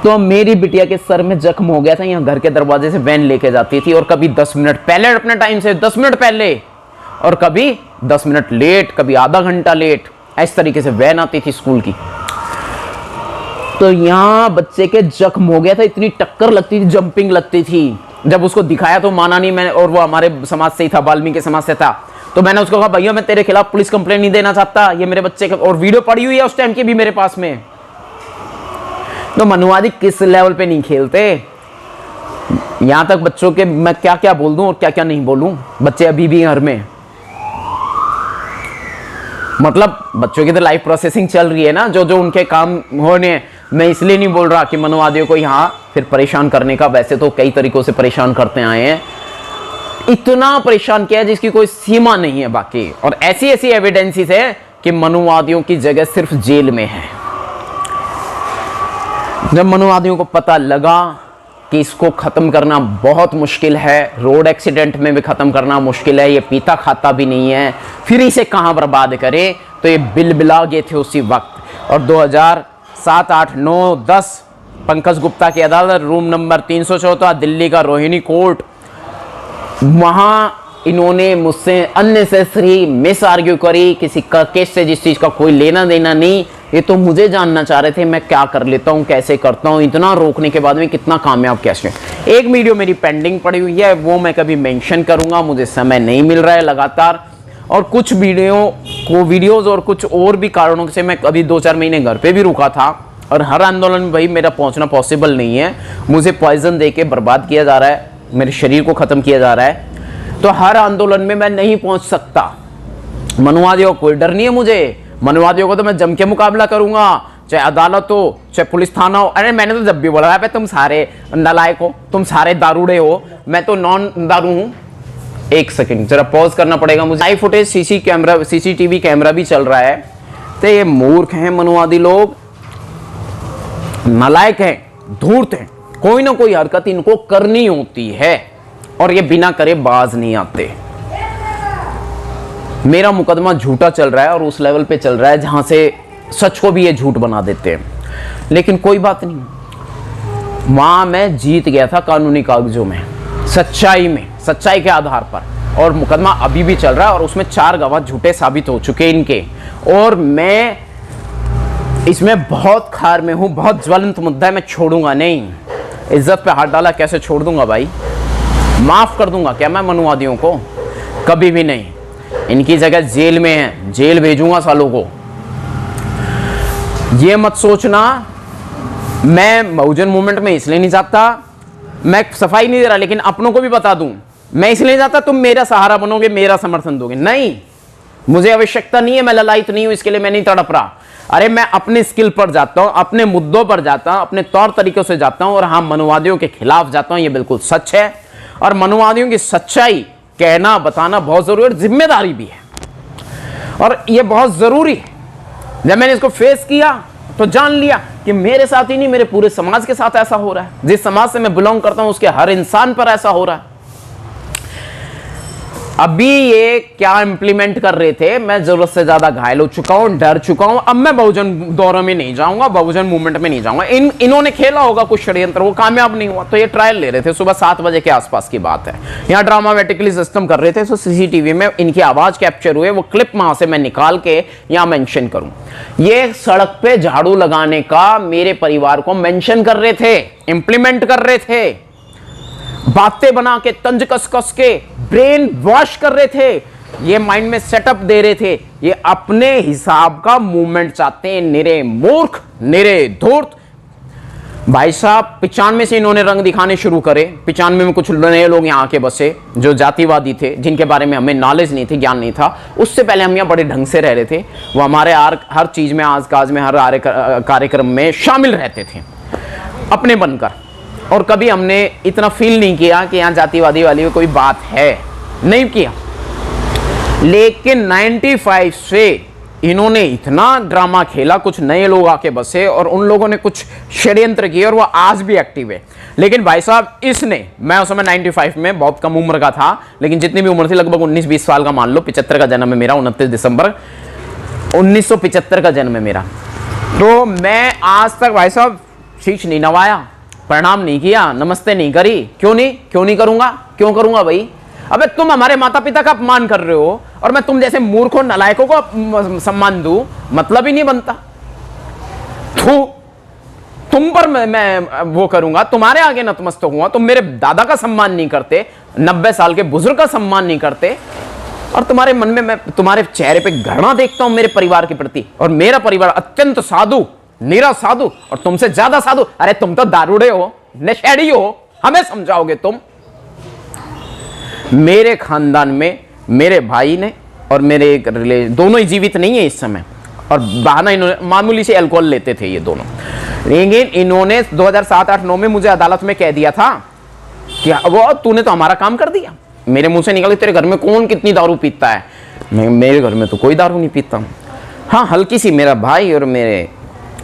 तो मेरी बिटिया के सर में जख्म हो गया था। यहाँ घर के दरवाजे से वैन लेके जाती थी, और कभी 10 मिनट पहले अपने टाइम से, 10 मिनट पहले, और कभी 10 मिनट लेट, कभी आधा घंटा लेट, इस तरीके से वैन आती थी स्कूल की। तो यहाँ बच्चे के जख्म हो गया था, इतनी टक्कर लगती थी, जंपिंग लगती थी। जब उसको दिखाया तो माना नहीं मैंने, और वो हमारे समाज से ही था, वाल्मीकि समाज से था, तो मैंने उसको कहा भैया मैं तेरे खिलाफ पुलिस कंप्लेंट नहीं देना चाहता, ये मेरे बच्चे का, और वीडियो पड़ी हुई है उस टाइम की भी मेरे पास में। तो मनुवादी किस लेवल पे नहीं खेलते, यहां तक बच्चों के मैं क्या क्या बोल दूं और क्या क्या नहीं बोलूं, बच्चे अभी भी घर में, मतलब बच्चों की तो लाइफ प्रोसेसिंग चल रही है ना, जो उनके काम होने। मैं इसलिए नहीं बोल रहा कि मनुवादियों को यहाँ फिर परेशान करने का, वैसे तो कई तरीकों से परेशान करते आए हैं, इतना परेशान किया है जिसकी कोई सीमा नहीं है बाकी। और ऐसी ऐसी एविडेंसेस है कि मनुवादियों की जगह सिर्फ जेल में है। जब मनुवादियों को पता लगा कि इसको खत्म करना बहुत मुश्किल है, रोड एक्सीडेंट में भी खत्म करना मुश्किल है, ये पीता खाता भी नहीं है, फिर इसे कहां बर्बाद करें, तो ये बिलबिला गए थे उसी वक्त। और 2007, 8, 9, 10 पंकज गुप्ता की अदालत, रूम नंबर 314, दिल्ली का रोहिणी कोर्ट, वहां इन्होंने मुझसे अननेसेसरी मिस आर्ग्यू करी, किसी का केस से जिस चीज का कोई लेना देना नहीं, ये तो मुझे जानना चाह रहे थे मैं क्या कर लेता हूँ, कैसे करता हूँ, इतना रोकने के बाद में कितना कामयाब कैसे। एक वीडियो मेरी पेंडिंग पड़ी हुई है, वो मैं कभी मेंशन करूंगा, मुझे समय नहीं मिल रहा है लगातार, और कुछ वीडियोज और कुछ और भी कारणों से मैं अभी 2-4 महीने घर पे भी रुका था, और हर आंदोलन में भाई मेरा पहुंचना पॉसिबल नहीं है, मुझे पॉइजन दे के बर्बाद किया जा रहा है, मेरे शरीर को खत्म किया जा रहा है, तो हर आंदोलन में मैं नहीं पहुंच सकता। मनुवादियों को कोई डर नहीं है मुझे, मनुवादियों को तो मैं जम के मुकाबला करूंगा, चाहे अदालत हो चाहे पुलिस थाना हो। अरे मैंने तो जब भी बोला है तुम सारे नालायक हो, तुम सारे दारूड़े हो, मैं तो नॉन दारू हूं। एक सेकंड जरा पॉज करना पड़ेगा मुझे, लाइव फुटेज सीसीटीवी कैमरा भी चल रहा है। तो ये मूर्ख हैं मनुवादी लोग, नालायक हैं, धूर्त हैं, कोई ना कोई हरकत इनको करनी होती है, और ये बिना करे बाज नहीं आते। मेरा मुकदमा झूठा चल रहा है, और उस लेवल पे चल रहा है जहां से सच को भी ये झूठ बना देते हैं, लेकिन कोई बात नहीं, वहां मैं जीत गया था कानूनी कागजों में, सच्चाई के आधार पर, और मुकदमा अभी भी चल रहा है, और उसमें 4 गवाह झूठे साबित हो चुके इनके, और मैं इसमें बहुत खार में हूं, बहुत ज्वलंत मुद्दा है, मैं छोड़ूंगा नहीं। इज्जत पे हाथ डाला कैसे छोड़ दूंगा भाई, माफ कर दूंगा क्या मैं मनुवादियों को, कभी भी नहीं। इनकी जगह जेल में है, जेल भेजूंगा सालों को। ये मत सोचना मैं बहुजन मूवमेंट में इसलिए नहीं जाता, मैं सफाई नहीं दे रहा, लेकिन अपनों को भी बता दूं, मैं इसलिए जाता तुम मेरा सहारा बनोगे, मेरा समर्थन दोगे, नहीं, मुझे आवश्यकता नहीं है, मैं ललायत नहीं हूं, इसके लिए मैं नहीं तड़प रहा। अरे मैं अपने स्किल पर जाता हूं, अपने मुद्दों पर जाता हूं, अपने तौर तरीकों से जाता हूं, और हाँ मनुवादियों के खिलाफ जाता हूं, ये बिल्कुल सच है, और मनुवादियों की सच्चाई कहना बताना बहुत जरूरी है, जिम्मेदारी भी है। और ये बहुत जरूरी है। जब मैंने इसको फेस किया तो जान लिया कि मेरे साथ ही नहीं, मेरे पूरे समाज के साथ ऐसा हो रहा है। जिस समाज से मैं बिलोंग करता हूं उसके हर इंसान पर ऐसा हो रहा है। अभी ये क्या इंप्लीमेंट कर रहे थे, मैं जरूरत से ज्यादा घायल हो चुका हूं, डर चुका हूं। अब मैं बहुजन दौरों में नहीं जाऊंगा, बहुजन मूवमेंट में नहीं जाऊंगा। इन्होंने खेला होगा कुछ षड्यंत्र, वो कामयाब नहीं हुआ, तो ये ट्रायल ले रहे थे। सुबह 7 बजे के आसपास की बात है। यहाँ ड्रामामेटिकली सिस्टम कर रहे थे, तो सीसीटीवी में इनकी आवाज कैप्चर हुए। वो क्लिप वहां से मैं निकाल के यहाँ मेंशन करूं। ये सड़क पे झाड़ू लगाने का मेरे परिवार को मेंशन कर रहे थे, इंप्लीमेंट कर रहे थे, बातें बना के, तंज कस कस के ब्रेन वॉश कर रहे थे, ये माइंड में सेटअप दे रहे थे। ये अपने हिसाब का मूवमेंट चाहते हैं। निरे मूर्ख, निरे धूर्त। भाई साहब 95 से इन्होंने रंग दिखाने शुरू करे। 95 में कुछ नए लोग यहाँ आके बसे जो जातिवादी थे, जिनके बारे में हमें नॉलेज नहीं थी, ज्ञान नहीं था। उससे पहले हम यहाँ बड़े ढंग से रह रहे थे। वो हमारे हर चीज में, आज काज में, हर कार्यक्रम में शामिल रहते थे अपने बनकर। और कभी हमने इतना फील नहीं किया कि यहाँ जातिवादी वाली कोई बात है, नहीं किया। लेकिन 95 से इन्होंने इतना ड्रामा खेला, कुछ नए लोग आके बसे और उन लोगों ने कुछ षड्यंत्र किए और वो आज भी एक्टिव है। लेकिन भाई साहब इसने, मैं उस समय 95 में बहुत कम उम्र का था, लेकिन जितनी भी उम्र थी लगभग 19-20 साल का मान लो। 75 का जन्म है मेरा, 29 दिसंबर 1975 का जन्म है मेरा। तो मैं आज तक भाई साहब शीश नहीं नवाया, प्रणाम नहीं किया, नमस्ते नहीं करी। क्यों नहीं करूंगा? क्यों करूंगा भाई? अबे तुम हमारे माता पिता का अपमान कर रहे हो और मैं तुम जैसे मूर्खों नलायकों को सम्मान दूं, मतलब ही नहीं बनता। तुम पर मैं वो करूंगा, तुम्हारे आगे नतमस्तक हुआ। तुम मेरे दादा का सम्मान नहीं करते, 90 साल के बुजुर्ग का सम्मान नहीं करते, और तुम्हारे मन में मैं तुम्हारे चेहरे पे घृणा देखता हूं मेरे परिवार के प्रति। और मेरा परिवार अत्यंत साधु, निरा साधु, और तुमसे ज्यादा साधु। अरे तुम तो दारूड़े हो, नशेड़ी हो, हमें समझाओगे तुम? मेरे खानदान में मेरे भाई ने और मेरे एक दोनों ही जीवित नहीं है इस समय, और बहाना इन्होंने, मामूली से अल्कोहल लेते थे ये दोनों। लेकिन इन्होंने 2007-8-9 में मुझे अदालत में कह दिया था कि वो तूने तो हमारा काम कर दिया। मेरे मुंह से निकल, तेरे घर में कौन कितनी दारू पीता है? मेरे घर में तो कोई दारू नहीं पीता। हाँ, हल्की सी, मेरा भाई और मेरे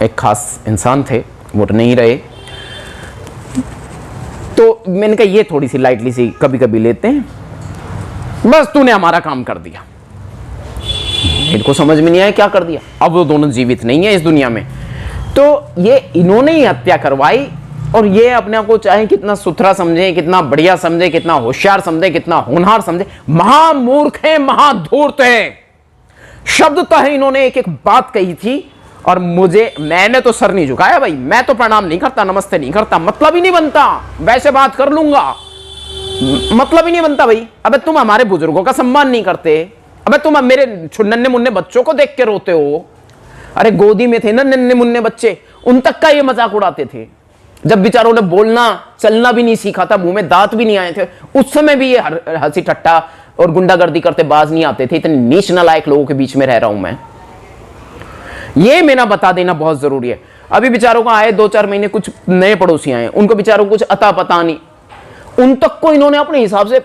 एक खास इंसान थे, वो नहीं रहे, तो मैंने कहा ये थोड़ी सी लाइटली सी कभी कभी लेते हैं, बस तूने हमारा काम कर दिया। इनको समझ में नहीं आया क्या कर दिया। अब वो दोनों जीवित नहीं है इस दुनिया में, तो ये इन्होंने ही हत्या करवाई। और ये अपने आप को चाहे कितना सुथरा समझे, कितना बढ़िया समझे, कितना होशियार समझे, कितना होनहार समझे, महामूर्ख है, महाधूर्त है। शब्द तो है, इन्होंने एक एक बात कही थी और मैंने तो सर नहीं झुकाया भाई, मैं तो प्रणाम नहीं करता, नमस्ते नहीं करता, मतलब ही नहीं बनता। वैसे बात कर लूंगा, मतलब ही नहीं बनता भाई। अबे तुम हमारे बुजुर्गों का सम्मान नहीं करते, अबे तुम मेरे नन्हे मुन्ने बच्चों को देख के रोते हो। अरे गोदी में थे ना नन्हे मुन्ने बच्चे, उन तक का ये मजाक उड़ाते थे। जब बेचारों ने बोलना चलना भी नहीं सीखा था, मुंह में दांत भी नहीं आए थे, उस समय भी ये हंसी ठट्टा और गुंडागर्दी करते बाज नहीं आते थे। इतने नीच नालायक लोगों के बीच में रह रहा हूं मैं, ये मेरा बता देना बहुत जरूरी है। अभी बेचारों को आए 2-4 महीने, कुछ नए पड़ोसी आए, उनको बेचारों को कुछ अता पता नहीं, उन तक को इन्होंने अपने हिसाब से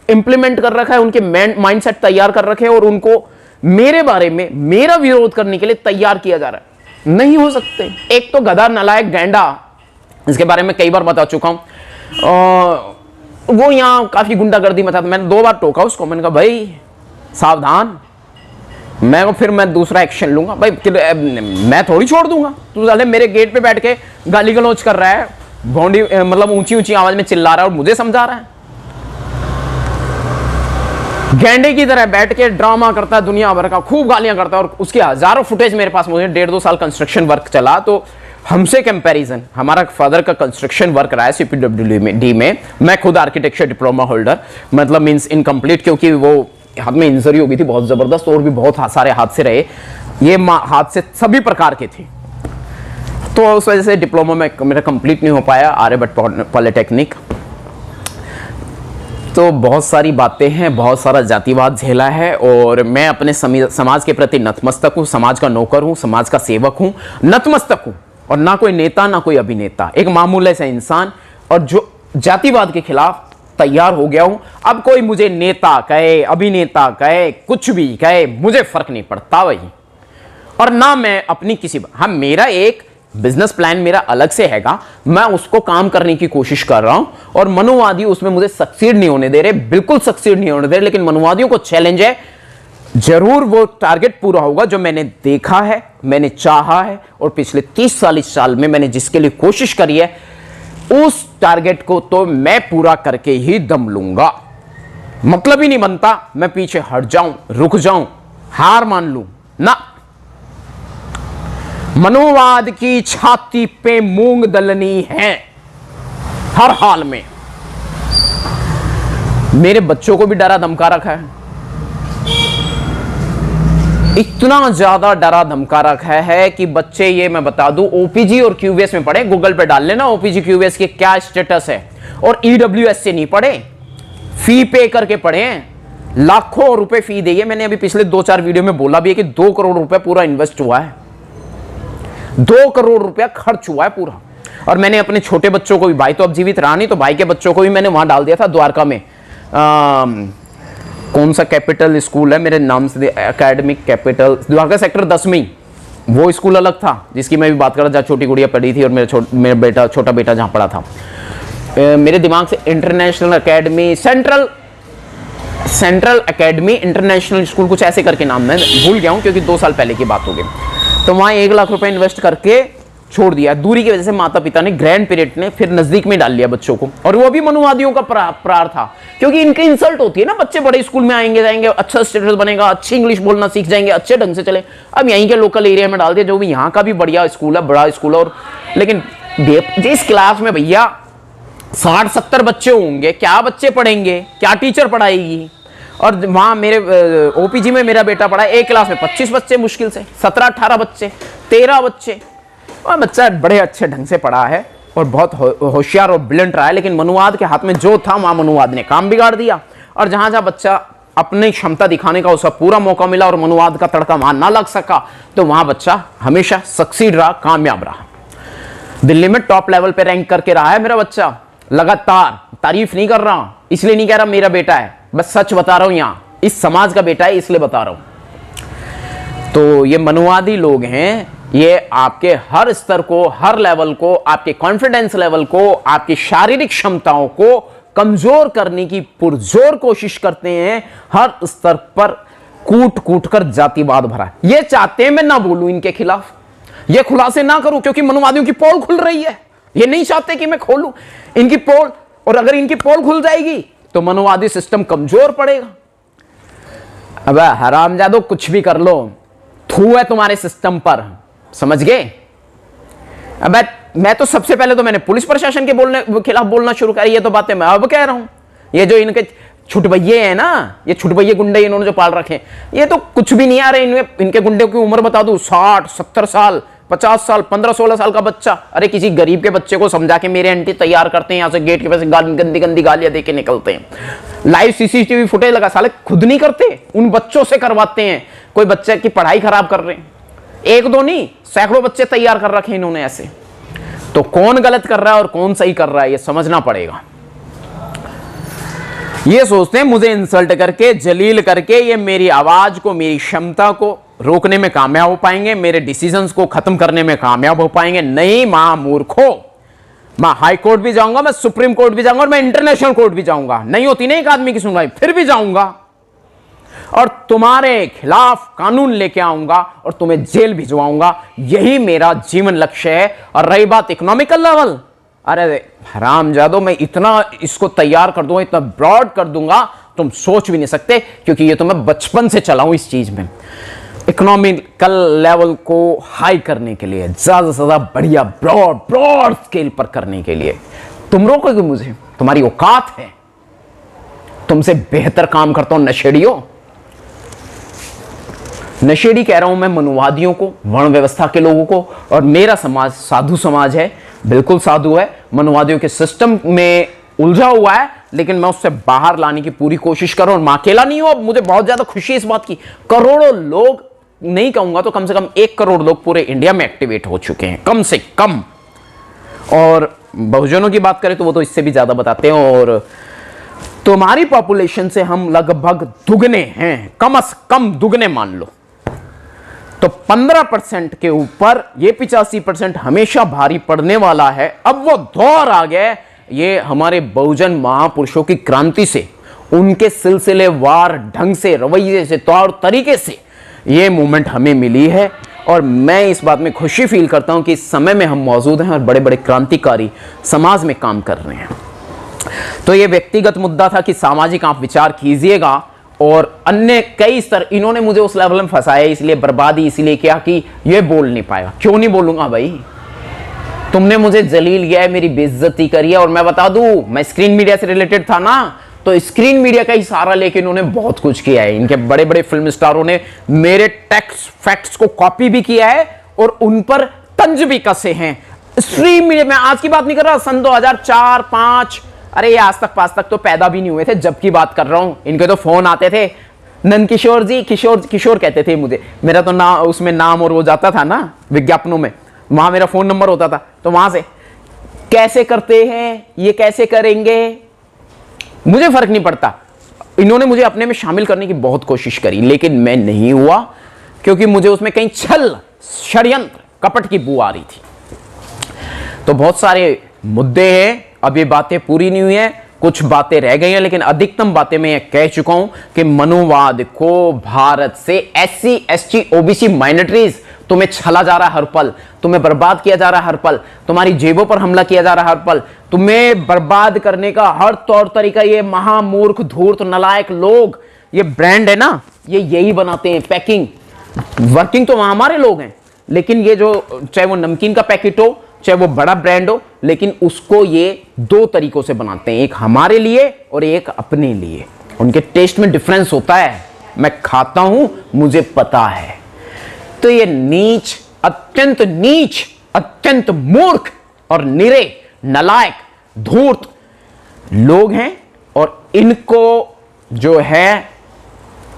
इंप्लीमेंट कर रखा है, उनके माइंडसेट तैयार कर रखे हैं, और उनको मेरे बारे में, मेरा विरोध करने के लिए तैयार किया जा रहा है। नहीं हो सकते। एक तो गधा, नालायक, गैंडा, इसके बारे में कई बार बता चुका हूं, वो यहां काफी गुंडागर्दी में था। मैंने 2 बार टोका उसको, मैंने कहा भाई सावधान, फिर मैं दूसरा एक्शन लूंगा भाई, मैं थोड़ी छोड़ दूंगा। तू साले मेरे गेट पे बैठ के गाली गलौज कर रहा है, भौंडी मतलब ऊंची ऊंची आवाज में चिल्ला रहा है और मुझे समझा रहा है। गैंडे की तरह बैठ के ड्रामा करता है, दुनिया भर का खूब गालियां करता है, और उसके हजारों फुटेज मेरे पास मुझे 1.5-2 साल कंस्ट्रक्शन वर्क चला, तो हमसे कंपैरिजन, हमारा फादर का कंस्ट्रक्शन वर्क रहा है CPWD में। मैं खुद आर्किटेक्चर डिप्लोमा होल्डर, मतलब मींस इनकम्प्लीट, क्योंकि वो हाथ में इंजरी हो गई थी बहुत जबरदस्त, और भी बहुत सारे हादसे रहे। ये हादसे सभी प्रकार के थे, तो उस वजह से डिप्लोमा में मेरा कंप्लीट नहीं हो पाया, आर्यभट्ट पॉलिटेक्निक। तो बहुत सारी बातें हैं, बहुत सारा जातिवाद झेला है, और मैं अपने समाज के प्रति नतमस्तक हूँ, समाज का नौकर हूँ, समाज का सेवक हूँ, नतमस्तक हूँ, और ना कोई नेता ना कोई अभिनेता, एक मामूली सा इंसान, और जो जातिवाद के खिलाफ तैयार हो गया हूं। अब कोई मुझे नेता कहे, अभिनेता कहे, कुछ भी कहे, मुझे फर्क नहीं पड़ता भाई। और ना मैं अपनी किसी, हाँ मेरा एक बिजनेस प्लान मेरा अलग से हैगा, मैं उसको काम करने की कोशिश कर रहा हूं और मनुवादी उसमें मुझे सक्सीड नहीं होने दे रहे, बिल्कुल सक्सीड नहीं होने दे रहे। लेकिन मनुवादियों को चैलेंज है, जरूर वो टारगेट पूरा होगा जो मैंने देखा है, मैंने चाहा है और पिछले 30-40 साल में मैंने जिसके लिए कोशिश करी है, उस टारगेट को तो मैं पूरा करके ही दम लूंगा। मतलब ही नहीं बनता मैं पीछे हट जाऊं, रुक जाऊं, हार मान लूं ना। मनुवाद की छाती पे मूंग दलनी है हर हाल में। मेरे बच्चों को भी डरा धमका रखा है, इतना ज्यादा डरा धमका रखा है कि बच्चे, ये मैं बता दूं, ओपीजी और क्यूबीएस में पढ़े, गूगल पे डाल लेना ओपीजी क्यूबीएस के क्या स्टेटस है, और ईडब्ल्यूएस से नहीं पढ़े, फी पे करके पढ़े हैं। लाखों रुपए फी दी है। मैंने अभी पिछले 2-4 वीडियो में बोला भी है कि 2 करोड़ रुपए पूरा इन्वेस्ट हुआ है, 2 करोड़ रुपया खर्च हुआ है पूरा। और मैंने अपने छोटे बच्चों को भी, भाई तो अब जीवित रहा नहीं, तो भाई के बच्चों को भी मैंने वहां डाल दिया था द्वारका में, कौन सा कैपिटल स्कूल है मेरे नाम से, एकेडमिक कैपिटल, द्वारका सेक्टर 10 में, वो स्कूल अलग था जिसकी मैं भी बात कर रहा, जहाँ छोटी गुड़िया पढ़ी थी और मेरा छोटा बेटा जहाँ पढ़ा था। मेरे दिमाग से international academy, central academy international school, कुछ ऐसे करके नाम, मैं भूल गया हूँ क्योंकि 2 साल पहले की बात हो गई। तो वहाँ 1 लाख रुपए इन्वेस्ट करके छोड़ दिया। दूरी की वजह से माता पिता ने, ग्रैंड पेरेंट ने फिर नजदीक में डाल लिया बच्चों को, और वो भी मनुवादियों का प्रार था, क्योंकि इनकी इंसल्ट होती है ना, बच्चे बड़े स्कूल में आएंगे जाएंगे, अच्छा स्टेटस बनेगा, अच्छी इंग्लिश बोलना सीख जाएंगे, अच्छे ढंग से चले। अब यहीं के लोकल एरिया में डाल दिया, जो भी यहाँ का भी बढ़िया स्कूल है, बड़ा स्कूल है, और लेकिन जिस क्लास में भैया 60-70 बच्चे होंगे, क्या बच्चे पढ़ेंगे, क्या टीचर पढ़ाएगी। और वहां मेरे ओपीजी में मेरा बेटा पढ़ा, एक क्लास में 25 बच्चे, मुश्किल से 17-18 बच्चे, 13 बच्चे, और बच्चा बड़े अच्छे ढंग से पढ़ा है और बहुत होशियार और ब्रिलियंट रहा है। लेकिन मनुवाद के हाथ में जो था, वहां मनुवाद ने काम बिगाड़ दिया, और जहां जहां बच्चा अपनी क्षमता दिखाने का उसका पूरा मौका मिला और मनुवाद का तड़का वहां ना लग सका, तो वहां बच्चा हमेशा सक्सीड रहा, कामयाब रहा। दिल्ली में टॉप लेवल पे रैंक करके रहा है मेरा बच्चा लगातार। तारीफ नहीं कर रहा, इसलिए नहीं कह रहा मेरा बेटा है, बस सच बता रहा हूं, यहां इस समाज का बेटा है इसलिए बता रहा हूं। तो ये मनुवादी लोग हैं, ये आपके हर स्तर को, हर लेवल को, आपके कॉन्फिडेंस लेवल को, आपकी शारीरिक क्षमताओं को कमजोर करने की पुरजोर कोशिश करते हैं। हर स्तर पर कूट कूट कर जातिवाद भरा है। ये चाहते हैं मैं ना बोलूं इनके खिलाफ, ये खुलासे ना करूं, क्योंकि मनुवादियों की पोल खुल रही है। ये नहीं चाहते कि मैं खोलूं इनकी पोल, और अगर इनकी पोल खुल जाएगी तो मनुवादी सिस्टम कमजोर पड़ेगा। अब हरामजादो कुछ भी कर लो, थू है तुम्हारे सिस्टम पर, समझ गए। अब मैं तो सबसे पहले तो मैंने पुलिस प्रशासन के खिलाफ बोलना शुरू कर, ये तो बातें मैं अब कह रहा हूं। ये जो इनके छुटभैये हैं ना, ये छुटभैये गुंडे इन्होंने जो पाल रखे हैं, ये तो कुछ भी नहीं आ रहे। इनके गुंडे की उम्र बता दूं, 60-70 साल, 50 साल, 15-16 साल का बच्चा। अरे किसी गरीब के बच्चे को समझा के मेरे आंटी तैयार करते हैं, यहां से गेट के पास गंदी गंदी गालियां देके निकलते हैं। लाइव सीसीटीवी फुटेज लगा, साले खुद नहीं करते, उन बच्चों से करवाते हैं। कोई बच्चे की पढ़ाई खराब कर रहे हैं, 1-2 नहीं, सैकड़ों बच्चे तैयार कर रखे इन्होंने ऐसे। तो कौन गलत कर रहा है और कौन सही कर रहा है, ये समझना पड़ेगा। ये सोचते हैं मुझे इंसल्ट करके, जलील करके, ये मेरी आवाज को, मेरी क्षमता को रोकने में कामयाब हो पाएंगे, मेरे डिसीजंस को खत्म करने में कामयाब हो पाएंगे। नहीं महामूर्खों, मैं हाई कोर्ट भी जाऊंगा, मैं सुप्रीम कोर्ट भी जाऊंगा, और मैं इंटरनेशनल कोर्ट भी जाऊंगा। नहीं होती नहीं एक आदमी की सुनवाई, फिर भी जाऊंगा और तुम्हारे खिलाफ कानून लेके आऊंगा और तुम्हें जेल भिजवाऊंगा। यही मेरा जीवन लक्ष्य है। और रही बात इकोनॉमिकल लेवल, अरे हरामजादो, मैं इतना इसको तैयार कर दूंगा, इतना ब्रॉड कर दूंगा, तुम सोच भी नहीं सकते, क्योंकि ये तो मैं बचपन से चला हूं इस चीज में। इकोनॉमिकल लेवल को हाई करने के लिए, ज्यादा से ज्यादा बढ़िया ब्रॉड स्केल पर करने के लिए तुम रोकोगे मुझे? तुम्हारी औकात है? तुमसे बेहतर काम करता हूं नशेड़ियों। नशेड़ी कह रहा हूं मैं मनुवादियों को, वर्ण व्यवस्था के लोगों को। और मेरा समाज साधु समाज है, बिल्कुल साधु है, मनुवादियों के सिस्टम में उलझा हुआ है, लेकिन मैं उससे बाहर लाने की पूरी कोशिश कर रहा हूं। मैं अकेला नहीं हूं, मुझे बहुत ज्यादा खुशी है इस बात की। करोड़ों लोग नहीं कहूंगा तो कम से कम 1 करोड़ लोग पूरे इंडिया में एक्टिवेट हो चुके हैं, कम से कम। और बहुजनों की बात करें तो वो तो इससे भी ज्यादा बताते हैं। और तुम्हारी पॉपुलेशन से हम लगभग दुगने हैं, कम से कम दुगने मान लो। तो 15% के ऊपर ये 85% हमेशा भारी पड़ने वाला है। अब वो दौर आ गया, ये हमारे बहुजन महापुरुषों की क्रांति से, उनके सिलसिलेवार ढंग से, रवैये से, तौर तरीके से ये मूवमेंट हमें मिली है। और मैं इस बात में खुशी फील करता हूं कि इस समय में हम मौजूद हैं और बड़े बड़े क्रांतिकारी समाज में काम कर रहे हैं। तो ये व्यक्तिगत मुद्दा था कि सामाजिक आप विचार कीजिएगा, और अन्य कई स्तर, इन्होंने मुझे उस लेवल में फंसाया, इसलिए बर्बादी इसलिए क्या कि ये बोल नहीं पाएगा। क्यों नहीं बोलूंगा भाई, तुमने मुझे जलील किया है, मेरी बेइज्जती करी है। और मैं बता दूं, मैं स्क्रीन मीडिया से रिलेटेड था ना, तो स्क्रीन मीडिया का ही सहारा लेके इन्होंने बहुत कुछ किया है। इनके बड़े बड़े फिल्म स्टारों ने मेरे टेक्स्ट फैक्ट्स को कॉपी भी किया है और उन पर तंज भी कसे हैं। स्क्रीन मीडिया में आज की बात नहीं कर रहा, सन 2004-5, अरे ये आज तक 5 तक तो पैदा भी नहीं हुए थे जब की बात कर रहा हूं। इनके तो फोन आते थे, नंद किशोर जी, किशोर कहते थे मुझे, मेरा तो नाम उसमें नाम और वो जाता था ना विज्ञापनों में, वहां मेरा फोन नंबर होता था, तो वहां से कैसे करते हैं, ये कैसे करेंगे, मुझे फर्क नहीं पड़ता। इन्होंने मुझे अपने में शामिल करने की बहुत कोशिश करी, लेकिन मैं नहीं हुआ, क्योंकि मुझे उसमें कहीं छल, षड्यंत्र, कपट की बू आ रही थी। तो बहुत सारे मुद्दे हैं, अब ये बातें पूरी नहीं हुई हैं, कुछ बातें रह गई हैं, लेकिन अधिकतम बातें मैं कह चुका हूं कि मनुवाद को भारत से SC ST OBC माइनॉरिटीज, तुम्हें छला जा रहा है हर पल, तुम्हें बर्बाद किया जा रहा है हर पल, तुम्हारी जेबों पर हमला किया जा रहा है हर पल, तुम्हें बर्बाद करने का हर तौर तरीका ये महामूर्ख धूर्त नलायक लोग, ये ब्रांड है ना, ये यही बनाते हैं, पैकिंग वर्किंग तो हमारे लोग हैं, लेकिन ये जो चाहे वो नमकीन का पैकेट हो, चाहे वो बड़ा ब्रांड हो, लेकिन उसको ये 2 तरीकों से बनाते हैं, एक हमारे लिए और एक अपने लिए। उनके टेस्ट में डिफरेंस होता है, मैं खाता हूं, मुझे पता है। तो ये नीच, अत्यंत मूर्ख और निरे नलायक धूर्त लोग हैं, और इनको जो है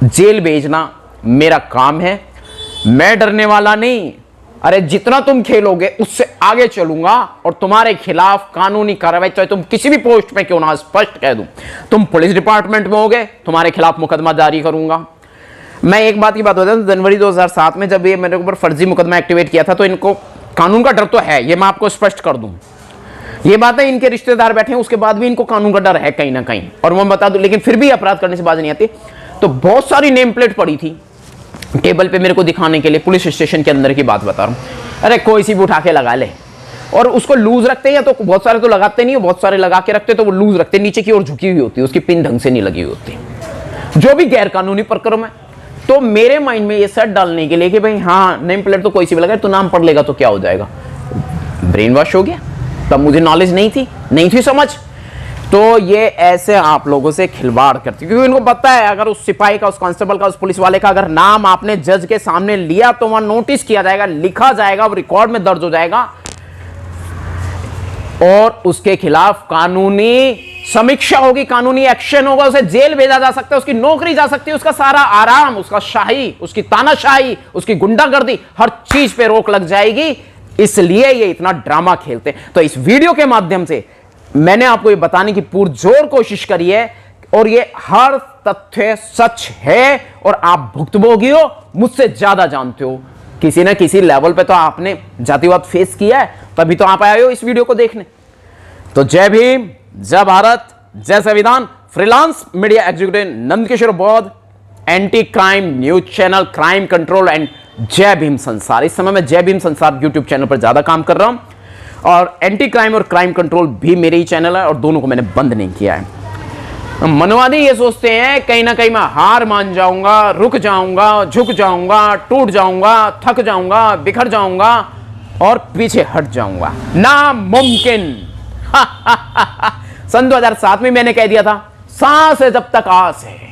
जेल भेजना मेरा काम है। मैं डरने वाला नहीं, अरे जितना तुम खेलोगे उससे आगे चलूंगा और तुम्हारे खिलाफ कानूनी कार्रवाई, चाहे तुम किसी भी पोस्ट पे क्यों ना, स्पष्ट कह दूं, तुम पुलिस डिपार्टमेंट में होगे, तुम्हारे खिलाफ मुकदमा जारी करूंगा। मैं एक बात की बात बताऊं, जनवरी 2007 में जब ये मेरे ऊपर फर्जी मुकदमा एक्टिवेट किया था, तो इनको कानून का डर तो है, ये मैं आपको स्पष्ट कर दूं। ये बात है, इनके रिश्तेदार बैठे हैं, उसके बाद भी इनको कानून का डर है कहीं ना कहीं, और मैं बता दूं, लेकिन फिर भी अपराध करने से बाज नहीं आती। तो बहुत सारी नेम प्लेट पड़ी थी टेबल पे मेरे को दिखाने के लिए, पुलिस स्टेशन के अंदर की बात बता रहा हूं। अरे कोई सी भी उठा के लगा ले, और उसको लूज रखते हैं, या तो बहुत सारे तो लगाते नहीं, बहुत सारे लगा के रखते तो वो लूज रखते, नीचे की ओर झुकी हुई होती है, उसकी पिन ढंग से नहीं लगी हुई होती, जो भी गैर कानूनी प्रक्रम है। तो मेरे माइंड में ये सेट डालने के लिए कि भाई हाँ, नेम प्लेट तो कोई सी भी लगा, तो नाम पढ़ लेगा तो क्या हो जाएगा, ब्रेन वॉश हो गया। तब मुझे नॉलेज नहीं थी समझ। तो ये ऐसे आप लोगों से खिलवाड़ करती, क्योंकि इनको पता है अगर उस सिपाही का, उस कांस्टेबल का, उस पुलिस वाले का अगर नाम आपने जज के सामने लिया तो वहां नोटिस किया जाएगा, लिखा जाएगा, वो रिकॉर्ड में दर्ज हो जाएगा, और उसके खिलाफ कानूनी समीक्षा होगी, कानूनी एक्शन होगा, उसे जेल भेजा जा सकता है, उसकी नौकरी जा सकती है, उसका सारा आराम, उसका शाही, उसकी तानाशाही, उसकी गुंडागर्दी, हर चीज पे रोक लग जाएगी। इसलिए ये इतना ड्रामा खेलते हैं। तो इस वीडियो के माध्यम से मैंने आपको ये बताने की पुरजोर कोशिश करी है, और ये हर तथ्य सच है, और आप भुक्तभोगी हो, मुझसे ज्यादा जानते हो, किसी ना किसी लेवल पे तो आपने जातिवाद फेस किया है, तभी तो आप आए हो इस वीडियो को देखने। तो जय भीम, जय भारत, जय संविधान। फ्रीलांस मीडिया एग्जीक्यूटिव नंदकिशोर बौद्ध, anti crime news channel crime control and जय भीम संसार। इस समय मैं जय भीम संसार यूट्यूब चैनल पर ज्यादा काम कर रहा हूं, और एंटी क्राइम और क्राइम कंट्रोल भी मेरे ही चैनल है, और दोनों को मैंने बंद नहीं किया है। मनवादी ये सोचते हैं कहीं ना कहीं मैं हार मान जाऊंगा, रुक जाऊंगा, झुक जाऊंगा, टूट जाऊंगा, थक जाऊंगा, बिखर जाऊंगा और पीछे हट जाऊंगा। नामुमकिन। सन 2007 में मैंने कह दिया था, सांस है जब तक आस है,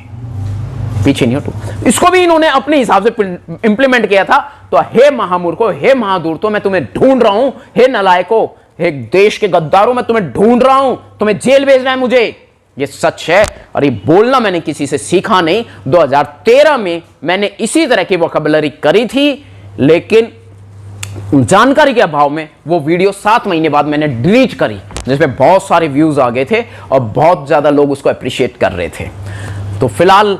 पीछे नहीं हटू। इसको भी इन्होंने अपने हिसाब से इंप्लीमेंट किया था। तो हे महामूर्खों, हे महादूर्तों, मैं तुम्हें ढूंढ रहा हूं, हे नलायकों, हे देश के गद्दारों, मैं तुम्हें ढूंढ रहा हूं, तुम्हें जेल भेजना है मुझे। ये सच है, और ये बोलना मैंने किसी से सीखा नहीं। 2013 में मैंने इसी तरह की वोकैबुलरी करी थी, लेकिन जानकारी के अभाव में वो वीडियो 7 महीने बाद मैंने डिलीट करी, जिसमें बहुत सारे व्यूज आ गए थे और बहुत ज्यादा लोग उसको अप्रिशिएट कर रहे थे। तो फिलहाल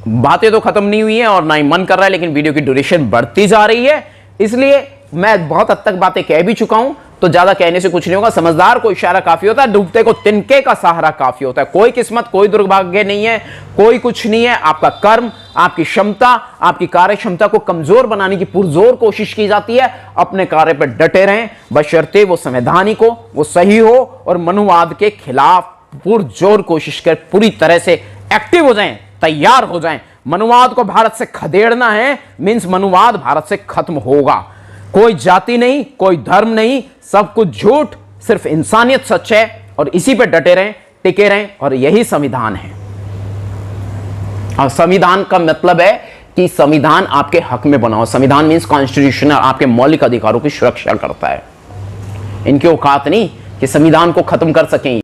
बातें तो खत्म नहीं हुई हैं और ना ही मन कर रहा है, लेकिन वीडियो की ड्यूरेशन बढ़ती जा रही है, इसलिए मैं बहुत हद तक बातें कह भी चुका हूं, तो ज्यादा कहने से कुछ नहीं होगा। समझदार को इशारा काफी होता है, डूबते को तिनके का सहारा काफी होता है। कोई किस्मत, कोई दुर्भाग्य नहीं है, कोई कुछ नहीं है। आपका कर्म, आपकी क्षमता, आपकी कार्य क्षमता को कमजोर बनाने की पुरजोर कोशिश की जाती है। अपने कार्य पर डटे रहें, बशर्ते वो संवैधानिक हो, वो सही हो और मनुवाद के खिलाफ पुरजोर कोशिश कर पूरी तरह से एक्टिव हो जाएं, तैयार हो जाएं। मनुवाद को भारत से खदेड़ना है मींस मनुवाद भारत से खत्म होगा। कोई जाति नहीं, कोई धर्म नहीं, सब कुछ झूठ, सिर्फ इंसानियत सच है और इसी पे डटे रहें, टिके रहें और यही संविधान है। और संविधान का मतलब है कि संविधान आपके हक में बना हो। संविधान मींस कॉन्स्टिट्यूशन, आपके मौलिक अधिकारों की सुरक्षा करता है। इनकी औकात नहीं कि संविधान को खत्म कर सकें।